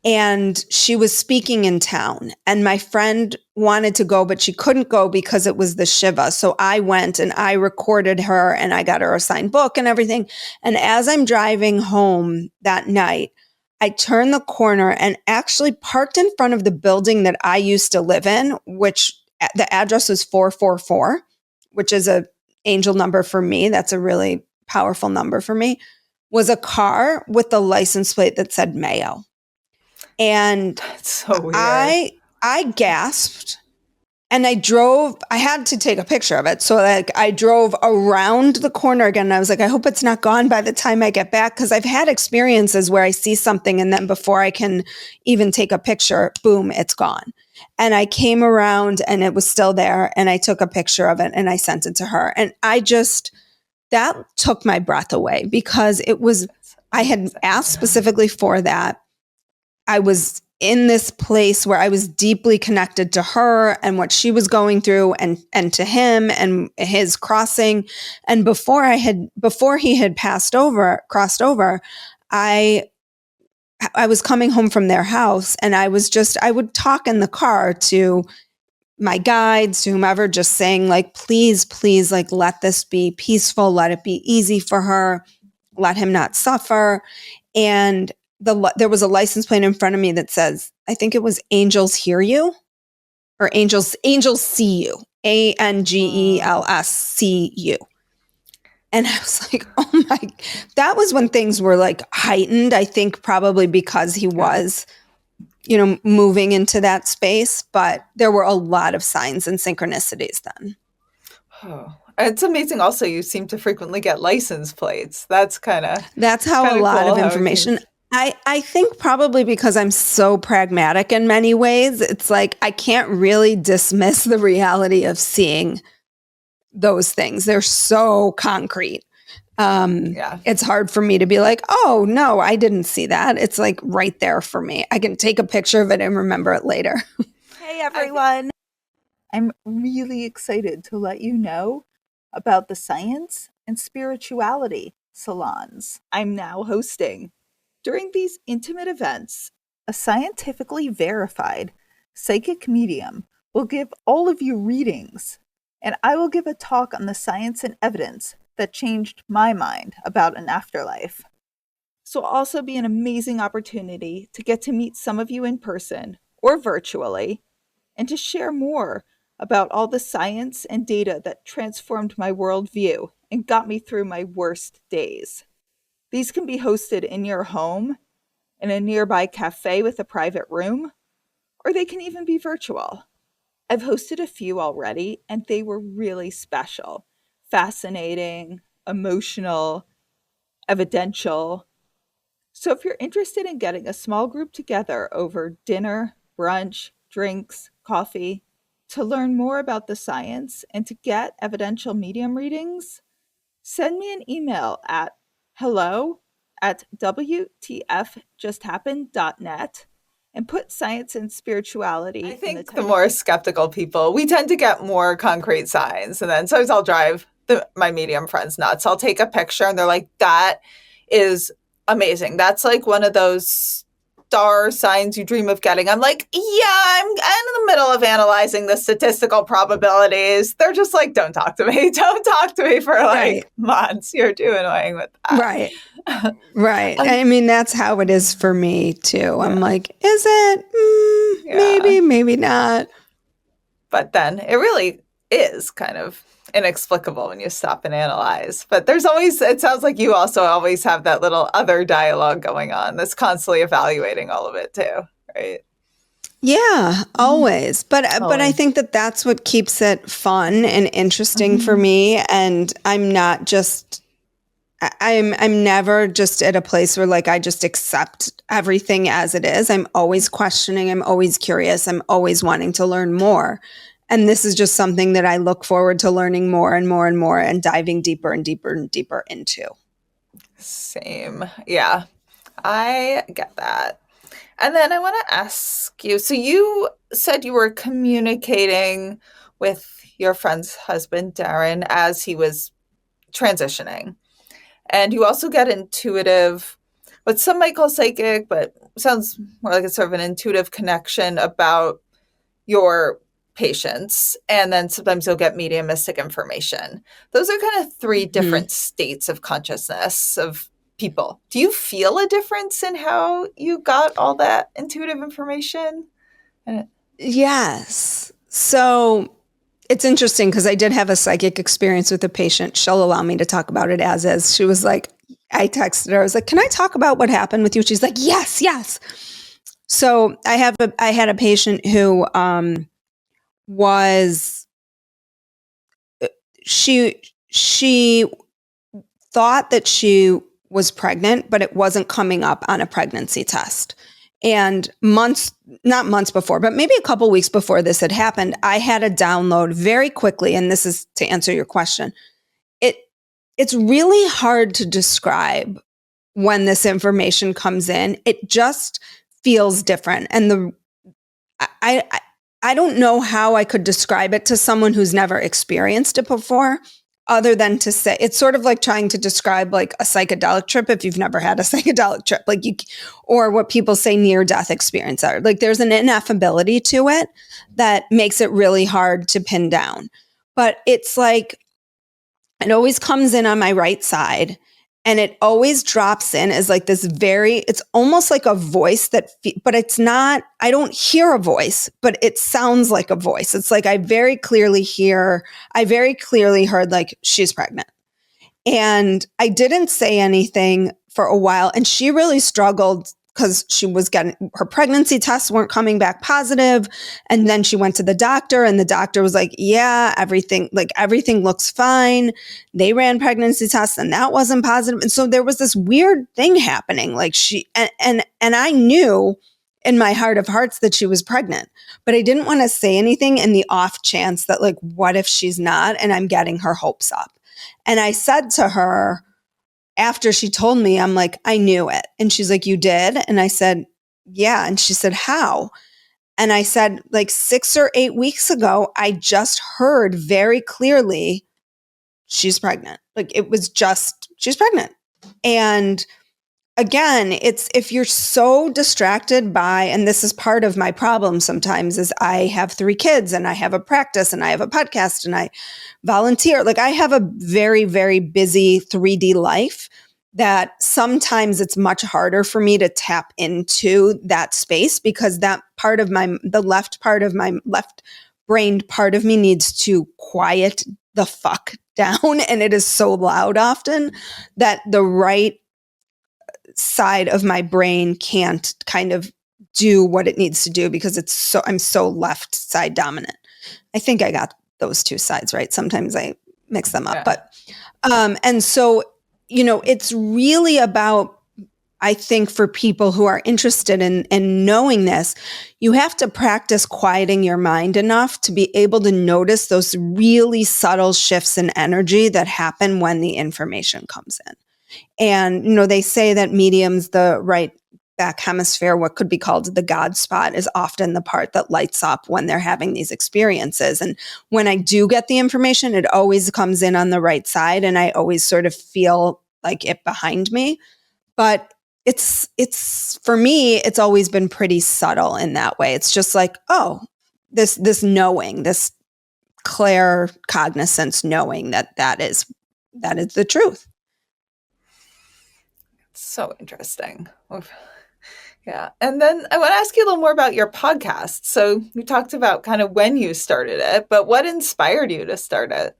And she was speaking in town, and my friend wanted to go, but she couldn't go because it was the Shiva. So I went and I recorded her, and I got her a signed book and everything. And as I'm driving home that night, I turned the corner and actually parked in front of the building that I used to live in, which the address was 444, which is a angel number for me. That's a really powerful number for me. Was a car with the license plate that said Mayo. And That's so weird. I gasped, and I had to take a picture of it. So like I drove around the corner again, and I was like, I hope it's not gone by the time I get back. Cause I've had experiences where I see something, and then before I can even take a picture, boom, it's gone. And I came around, and it was still there, and I took a picture of it and I sent it to her. And that took my breath away, because I had asked specifically for that. I was in this place where I was deeply connected to her and what she was going through, and to him and his crossing. And before he had crossed over, I was coming home from their house, and I would talk in the car to my guides, to whomever, just saying, like, please, like, let this be peaceful. Let it be easy for her. Let him not suffer. And there was a license plate in front of me that says, I think it was Angels Hear You, or Angels See You, ANGELS And I was like, oh my, that was when things were like heightened. I think probably because he was, moving into that space, but there were a lot of signs and synchronicities then. Oh, it's amazing. Also, you seem to frequently get license plates. That's how a lot cool of information. I think probably because I'm so pragmatic in many ways, it's like I can't really dismiss the reality of seeing those things. They're so concrete. It's hard for me to be like, oh, no, I didn't see that. It's like right there for me. I can take a picture of it and remember it later. Hey, everyone. I'm really excited to let you know about the science and spirituality salons I'm now hosting. During these intimate events, a scientifically verified psychic medium will give all of you readings, and I will give a talk on the science and evidence that changed my mind about an afterlife. This will also be an amazing opportunity to get to meet some of you in person or virtually, and to share more about all the science and data that transformed my worldview and got me through my worst days. These can be hosted in your home, in a nearby cafe with a private room, or they can even be virtual. I've hosted a few already, and they were really special, fascinating, emotional, evidential. So if you're interested in getting a small group together over dinner, brunch, drinks, coffee, to learn more about the science and to get evidential medium readings, send me an email at hello@wtfjusthappened.net and put science and spirituality I in think the more skeptical people, we tend to get more concrete signs. And then sometimes I'll drive my medium friends nuts. I'll take a picture and they're like, that is amazing. That's like one of those star signs you dream of getting. I'm like, yeah, I'm in the middle of analyzing the statistical probabilities. They're just like, don't talk to me. Don't talk to me for like months. You're too annoying with that. Right. Right. I mean, that's how it is for me too. Yeah. I'm like, is it? Maybe, maybe not. But then it really is kind of inexplicable when you stop and analyze. But there's always, it sounds like you also always have that little other dialogue going on that's constantly evaluating all of it too, right? Yeah, always. But I think that that's what keeps it fun and interesting for me. And I'm not just, I'm never just at a place where like I just accept everything as it is. I'm always questioning. I'm always curious. I'm always wanting to learn more. And this is just something that I look forward to learning more and more and more and diving deeper and deeper and deeper into. Same. Yeah, I get that. And then I want to ask you, so you said you were communicating with your friend's husband, Darren, as he was transitioning. And you also get intuitive, what some might call psychic, but sounds more like it's sort of an intuitive connection about your patients. And then sometimes you'll get mediumistic information. Those are kind of three different states of consciousness of people. Do you feel a difference in how you got all that intuitive information? Yes. So it's interesting because I did have a psychic experience with a patient. She'll allow me to talk about it as is. She was like, I texted her. I was like, can I talk about what happened with you? She's like, yes, yes. So I had a patient who she thought that she was pregnant, but it wasn't coming up on a pregnancy test. And not months before, but maybe a couple weeks before this had happened, I had a download very quickly. And this is to answer your question. It's really hard to describe when this information comes in. It just feels different. And I don't know how I could describe it to someone who's never experienced it before, other than to say, it's sort of like trying to describe like a psychedelic trip if you've never had a psychedelic trip, like or what people say near-death experience are. Like there's an ineffability to it that makes it really hard to pin down. But it's like, it always comes in on my right side. And it always drops in as like this it's almost like a voice but it's not, I don't hear a voice, but it sounds like a voice. It's like I very clearly heard like she's pregnant. And I didn't say anything for a while. And she really struggled because she was her pregnancy tests weren't coming back positive. And then she went to the doctor and the doctor was like, yeah, everything looks fine. They ran pregnancy tests and that wasn't positive. And so there was this weird thing happening. Like and I knew in my heart of hearts that she was pregnant, but I didn't want to say anything in the off chance that like, what if she's not? And I'm getting her hopes up. And I said to her, after she told me, I'm like, I knew it. And she's like, you did? And I said, yeah. And she said, how? And I said, like 6 or 8 weeks ago, I just heard very clearly she's pregnant. Like it was just, she's pregnant. And again, it's if you're so distracted by, and this is part of my problem sometimes, is I have 3 kids and I have a practice and I have a podcast and I volunteer. Like I have a very, very busy 3D life that sometimes it's much harder for me to tap into that space because that part of the left part of my left brain part of me needs to quiet the fuck down. And it is so loud often that the right side of my brain can't kind of do what it needs to do because I'm so left side dominant. I think I got those two sides right. Sometimes I mix them up, but, and so, it's really about, I think for people who are interested in knowing this, you have to practice quieting your mind enough to be able to notice those really subtle shifts in energy that happen when the information comes in. And, they say that mediums, the right back hemisphere, what could be called the God spot, is often the part that lights up when they're having these experiences. And when I do get the information, it always comes in on the right side. And I always sort of feel like it behind me. But it's for me, it's always been pretty subtle in that way. It's just like, oh, this knowing, this claircognizance knowing that is the truth. So interesting. Yeah. And then I want to ask you a little more about your podcast. So you talked about kind of when you started it, but what inspired you to start it?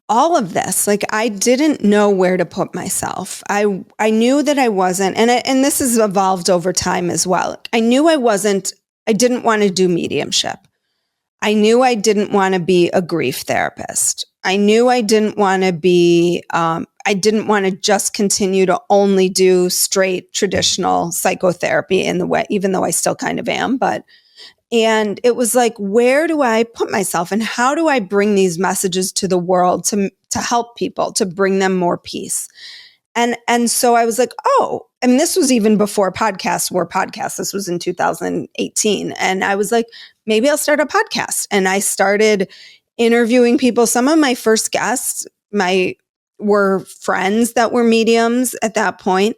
All of this, like I didn't know where to put myself. I knew that I wasn't, and this has evolved over time as well. I knew I didn't want to do mediumship. I knew I didn't want to be a grief therapist. I knew I didn't want to be, I didn't want to just continue to only do straight traditional psychotherapy in the way, even though I still kind of am, and it was like, where do I put myself and how do I bring these messages to the world to help people, to bring them more peace? And so I was like, oh, and this was even before podcasts were podcasts. This was in 2018. And I was like, maybe I'll start a podcast. And I started interviewing people. Some of my first guests, were friends that were mediums at that point.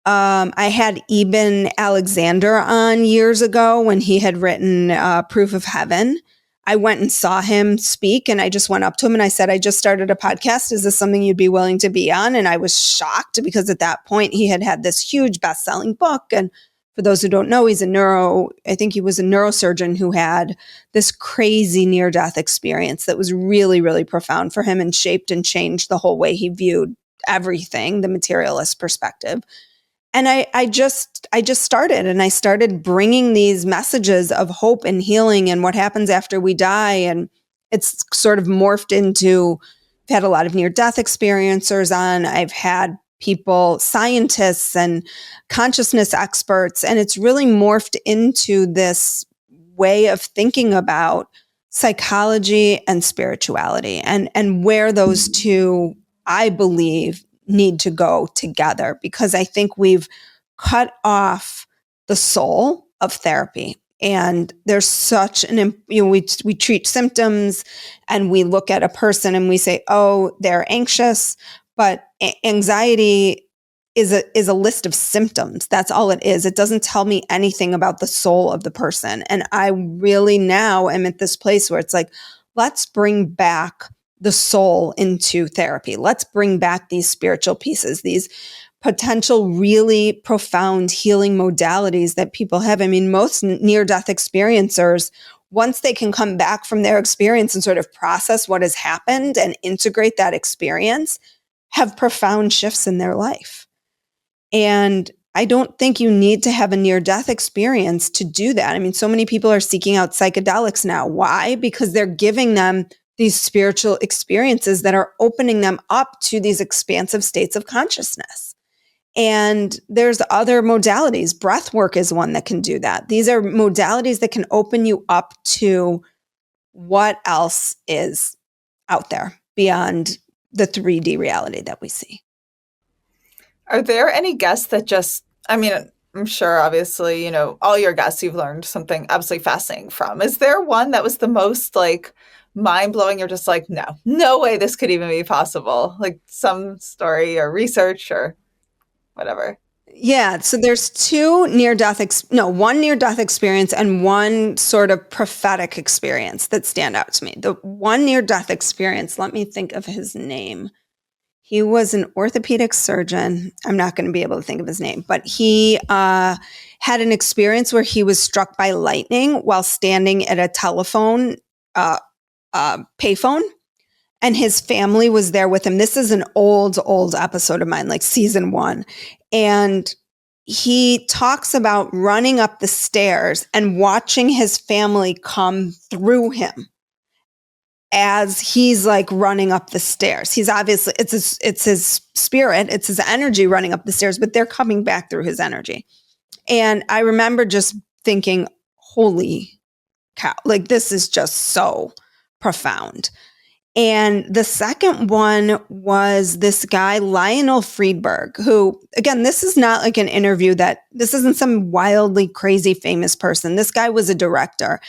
I had Eben Alexander on years ago when he had written Proof of Heaven. I went and saw him speak and I just went up to him and I said, I just started a podcast. Is this something you'd be willing to be on? And I was shocked because at that point he had this huge best-selling book. And for those who don't know, I think he was a neurosurgeon who had this crazy near-death experience that was really, really profound for him and shaped and changed the whole way he viewed everything, the materialist perspective. And I just started and I started bringing these messages of hope and healing and what happens after we die. And it's sort of morphed into, I've had a lot of near-death experiencers on. I've had people, scientists and consciousness experts, and it's really morphed into this way of thinking about psychology and spirituality and where those two, I believe, need to go together, because I think we've cut off the soul of therapy. And there's such we treat symptoms and we look at a person and we say, oh, they're anxious, but anxiety is a list of symptoms. That's all it is. It doesn't tell me anything about the soul of the person. And I really now am at this place where it's like, let's bring back the soul into therapy. Let's bring back these spiritual pieces, these potential really profound healing modalities that people have. I mean, most near-death experiencers, once they can come back from their experience and sort of process what has happened and integrate that experience, have profound shifts in their life. And I don't think you need to have a near-death experience to do that. I mean, so many people are seeking out psychedelics now. Why? Because they're giving them these spiritual experiences that are opening them up to these expansive states of consciousness. And there's other modalities. Breath work is one that can do that. These are modalities that can open you up to what else is out there beyond the 3D reality that we see. Are there any guests that I'm sure obviously, all your guests you've learned something absolutely fascinating from. Is there one that was the most mind-blowing? You're just like, no way this could even be possible. Like some story or research or whatever. Yeah. So there's one near-death experience and one sort of prophetic experience that stand out to me. The one near-death experience, let me think of his name. He was an orthopedic surgeon. I'm not going to be able to think of his name, but he had an experience where he was struck by lightning while standing at a telephone payphone, and his family was there with him. This is an old episode of mine, like season 1. And he talks about running up the stairs and watching his family come through him as he's like running up the stairs. He's obviously, it's his spirit, it's his energy running up the stairs, but they're coming back through his energy. And I remember just thinking, holy cow, like this is just so profound. And the second one was this guy, Lionel Friedberg, who, again, this is not like an interview this isn't some wildly crazy famous person. This guy was a director,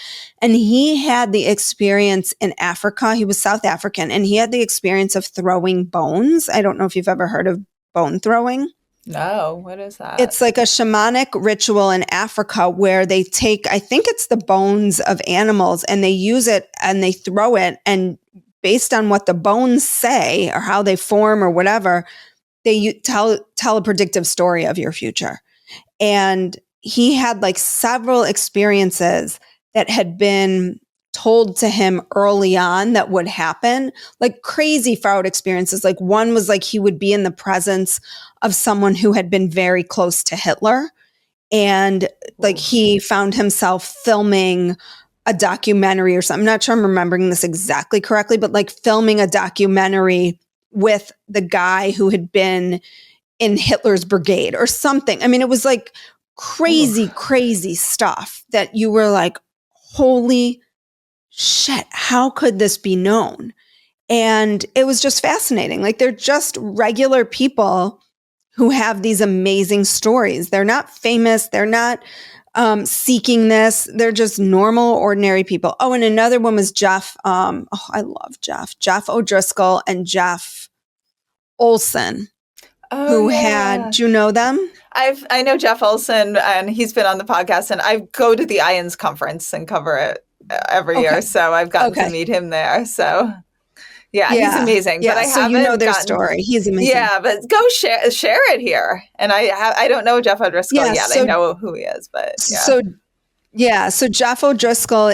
and he had the experience in Africa. He was South African, and he had the experience of throwing bones. I don't know if you've ever heard of bone throwing. No, what is that? It's like a shamanic ritual in Africa where they take, I think it's the bones of animals, and they use it and they throw it, based on what the bones say or how they form or whatever, they tell a predictive story of your future. And he had like several experiences that had been told to him early on that would happen, like crazy far out experiences. Like one was like he would be in the presence of someone who had been very close to Hitler. And like he found himself filming a documentary or something. I'm not sure I'm remembering this exactly correctly, but like filming a documentary with the guy who had been in Hitler's brigade or something. I mean, it was like crazy stuff that you were like, holy shit, how could this be known? And it was just fascinating. Like they're just regular people who have these amazing stories. They're not famous. They're not seeking this. They're just normal, ordinary people. Oh, and another one was Jeff. I love Jeff. Jeff O'Driscoll and Jeff Olson, do you know them? I know Jeff Olson, and he's been on the podcast, and I go to the IANDS Conference and cover it every year. So I've gotten to meet him there. So yeah, he's amazing. Yeah, but I so haven't you know their story. He's amazing. Yeah, but go share it here. And I don't know Jeff O'Driscoll yet. I know who he is, but yeah. So Jeff O'Driscoll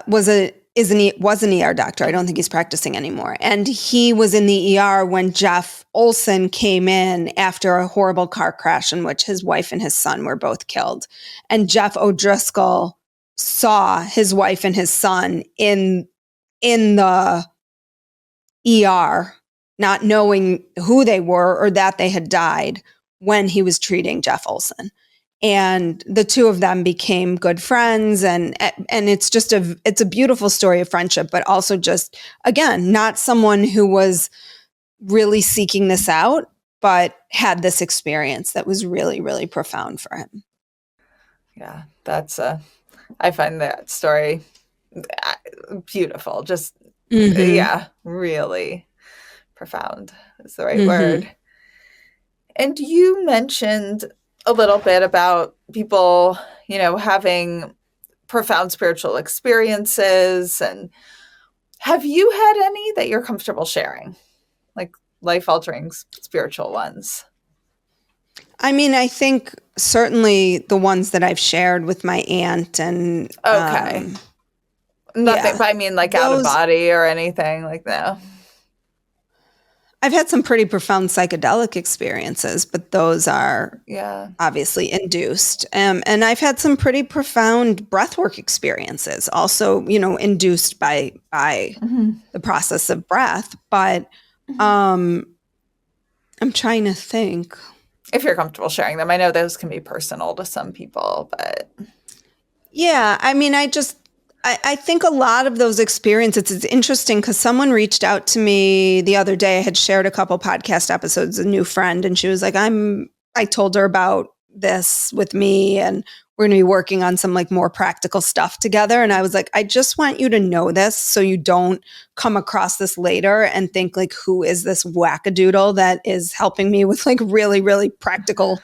was an ER doctor. I don't think he's practicing anymore. And he was in the ER when Jeff Olson came in after a horrible car crash in which his wife and his son were both killed. And Jeff O'Driscoll saw his wife and his son in the ER, not knowing who they were or that they had died when he was treating Jeff Olson. And the two of them became good friends. And it's just it's a beautiful story of friendship, but also just, again, not someone who was really seeking this out, but had this experience that was really, really profound for him. Yeah, I find that story beautiful. Just, really profound is the right word. And you mentioned a little bit about people, having profound spiritual experiences. And have you had any that you're comfortable sharing, like life-altering spiritual ones? I mean, I think certainly the ones that I've shared with my aunt and nothing, but I mean like out of body or anything like that. I've had some pretty profound psychedelic experiences, but those are obviously induced. And I've had some pretty profound breathwork experiences, also, induced by the process of breath. But I'm trying to think. If you're comfortable sharing them. I know those can be personal to some people, but. Yeah, I mean, I think a lot of those experiences, it's interesting because someone reached out to me the other day. I had shared a couple podcast episodes, a new friend, and she was like, I told her about this with me and we're going to be working on some like more practical stuff together. And I was like, I just want you to know this so you don't come across this later and think like, who is this wackadoodle that is helping me with like really, really practical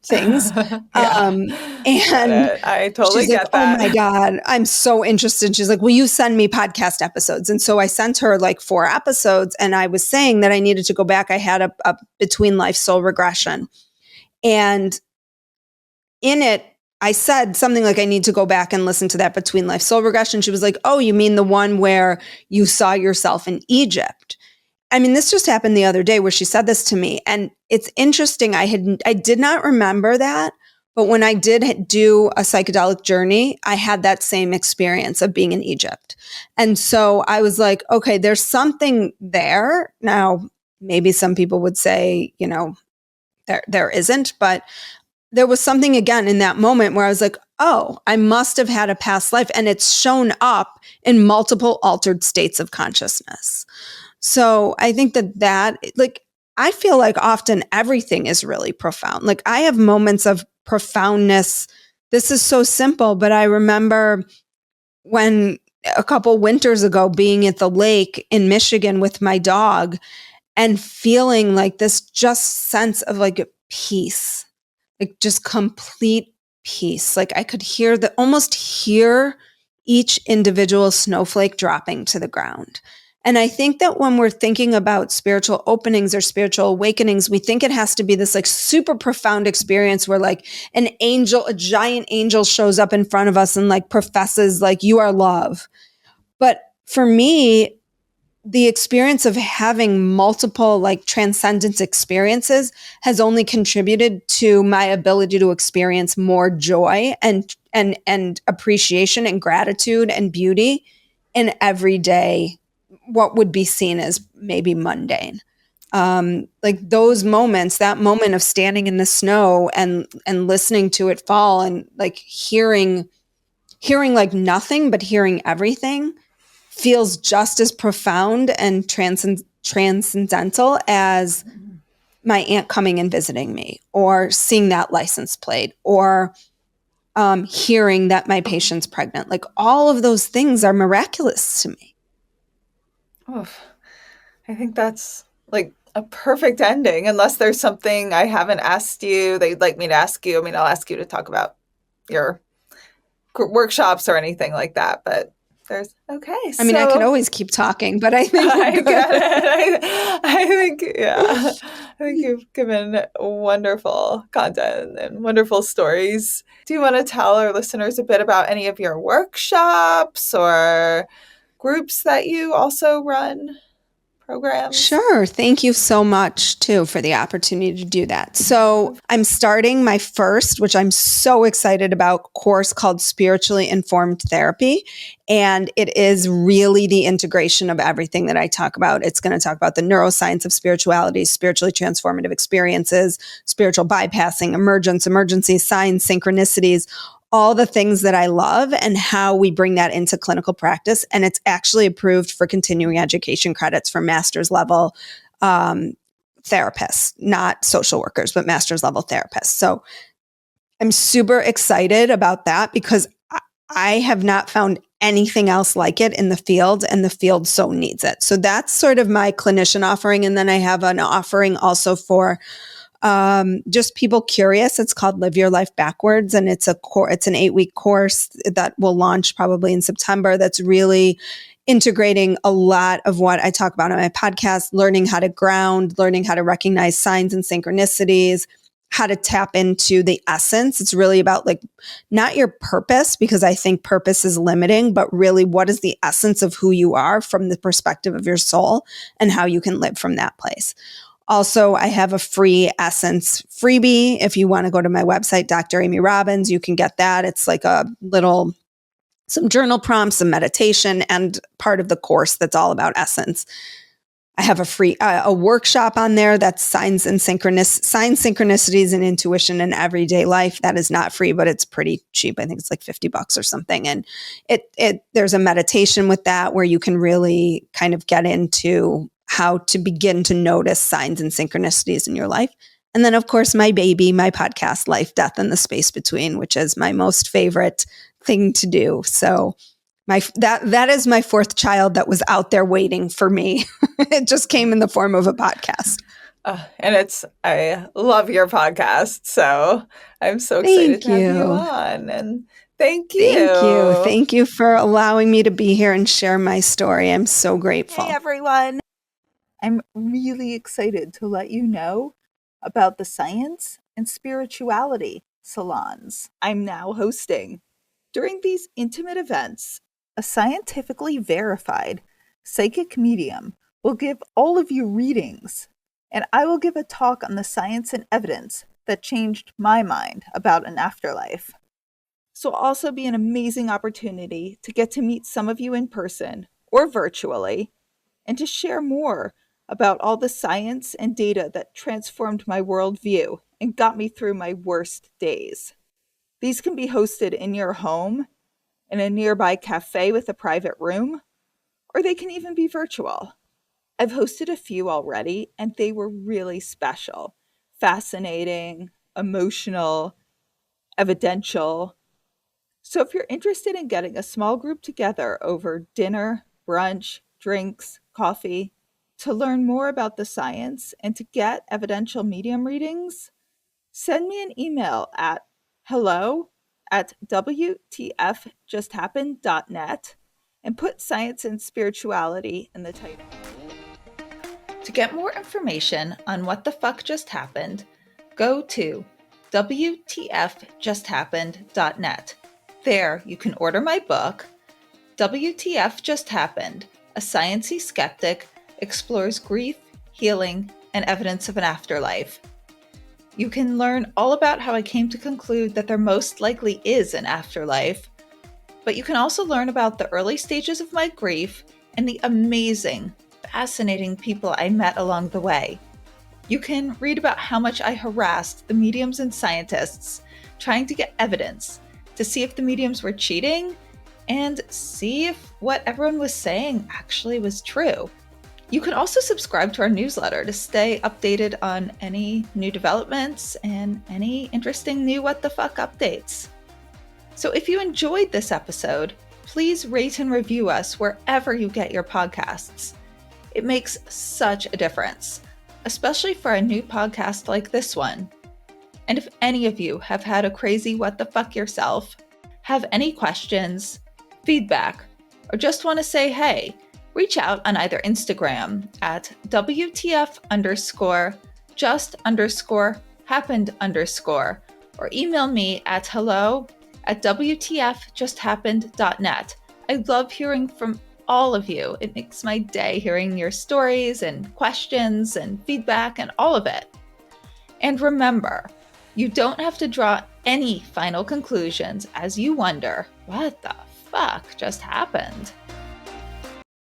things. Yeah. Got And it. I totally she's like, get oh that. my God, I'm so interested. She's like, will you send me podcast episodes? And so I sent her like 4 episodes, and I was saying that I needed to go back. I had a between life soul regression. And in it, I said something like, I need to go back and listen to that between life soul regression. She was like, oh, you mean the one where you saw yourself in Egypt? I mean, this just happened the other day where she said this to me. And it's interesting. I did not remember that. But when I did do a psychedelic journey, I had that same experience of being in Egypt. And so I was like, okay, there's something there. Now, maybe some people would say, there isn't, but there was something again in that moment where I was like, oh, I must have had a past life, and it's shown up in multiple altered states of consciousness. So I think that like, I feel like often everything is really profound. Like I have moments of profoundness. This is so simple, but I remember when a couple winters ago being at the lake in Michigan with my dog and feeling like this just sense of like peace, like just complete peace. Like I could almost hear each individual snowflake dropping to the ground. And I think that when we're thinking about spiritual openings or spiritual awakenings, we think it has to be this like super profound experience where like a giant angel shows up in front of us and like professes like, you are love. But for me, the experience of having multiple like transcendence experiences has only contributed to my ability to experience more joy and appreciation and gratitude and beauty in everyday, what would be seen as maybe mundane. Like those moments, that moment of standing in the snow and listening to it fall and like hearing like nothing, but hearing everything, feels just as profound and transcendental as my aunt coming and visiting me, or seeing that license plate, or hearing that my patient's pregnant. Like all of those things are miraculous to me. Oh, I think that's like a perfect ending, unless there's something I haven't asked you that you'd like me to ask you. I mean, I'll ask you to talk about your workshops or anything like that, but there's okay. I mean, I could always keep talking, but I think I get it. I think you've given wonderful content and wonderful stories. Do you want to tell our listeners a bit about any of your workshops or groups that you also run? Programs? Sure. Thank you so much too for the opportunity to do that. So I'm starting my first, which I'm so excited about, course called Spiritually Informed Therapy. And it is really the integration of everything that I talk about. It's going to talk about the neuroscience of spirituality, spiritually transformative experiences, spiritual bypassing, emergencies, signs, synchronicities, all the things that I love, and how we bring that into clinical practice. And it's actually approved for continuing education credits for master's level therapists, not social workers, but master's level therapists. So I'm super excited about that because I have not found anything else like it in the field, and the field so needs it. So that's sort of my clinician offering. And then I have an offering also for just people curious. It's called Live Your Life Backwards. And it's an 8-week course that will launch probably in September. That's really integrating a lot of what I talk about on my podcast, learning how to ground, learning how to recognize signs and synchronicities, how to tap into the essence. It's really about like not your purpose, because I think purpose is limiting, but really what is the essence of who you are from the perspective of your soul, and how you can live from that place. Also, I have a free Essence freebie. If you want to go to my website, Dr. Amy Robbins, you can get that. It's like some journal prompts, some meditation, and part of the course that's all about Essence. I have a free a workshop on there that's signs, synchronicities, and intuition in everyday life. That is not free, but it's pretty cheap. I think it's like $50 or something. And there's a meditation with that where you can really kind of get into how to begin to notice signs and synchronicities in your life. And then, of course, my baby, my podcast, Life, Death, and the Space Between, which is my most favorite thing to do. So that is my fourth child that was out there waiting for me. It just came in the form of a podcast. And I love your podcast. So I'm so excited to have you on. And thank you. Thank you for allowing me to be here and share my story. I'm so grateful. Hey, everyone. I'm really excited to let you know about the Science and Spirituality salons I'm now hosting. During these intimate events, a scientifically verified psychic medium will give all of you readings, and I will give a talk on the science and evidence that changed my mind about an afterlife. This will also be an amazing opportunity to get to meet some of you in person or virtually, and to share more about all the science and data that transformed my worldview and got me through my worst days. These can be hosted in your home, in a nearby cafe with a private room, or they can even be virtual. I've hosted a few already, and they were really special, fascinating, emotional, evidential. So if you're interested in getting a small group together over dinner, brunch, drinks, coffee, to learn more about the science and to get evidential medium readings, send me an email at hello@wtfjusthappened.net and put science and spirituality in the title. To get more information on what the fuck just happened, go to wtfjusthappened.net. There you can order my book, WTF Just Happened, A Sciencey Skeptic Explores Grief, Healing, and Evidence of an Afterlife. You can learn all about how I came to conclude that there most likely is an afterlife, but you can also learn about the early stages of my grief and the amazing, fascinating people I met along the way. You can read about how much I harassed the mediums and scientists trying to get evidence to see if the mediums were cheating and see if what everyone was saying actually was true. You can also subscribe to our newsletter to stay updated on any new developments and any interesting new what the fuck updates. So if you enjoyed this episode, please rate and review us wherever you get your podcasts. It makes such a difference, especially for a new podcast like this one. And if any of you have had a crazy what the fuck yourself, have any questions, feedback, or just want to say hey, reach out on either Instagram at WTF_just_happened_, or email me at hello@WTFjusthappened.net. I love hearing from all of you. It makes my day hearing your stories and questions and feedback and all of it. And remember, you don't have to draw any final conclusions as you wonder, what the fuck just happened?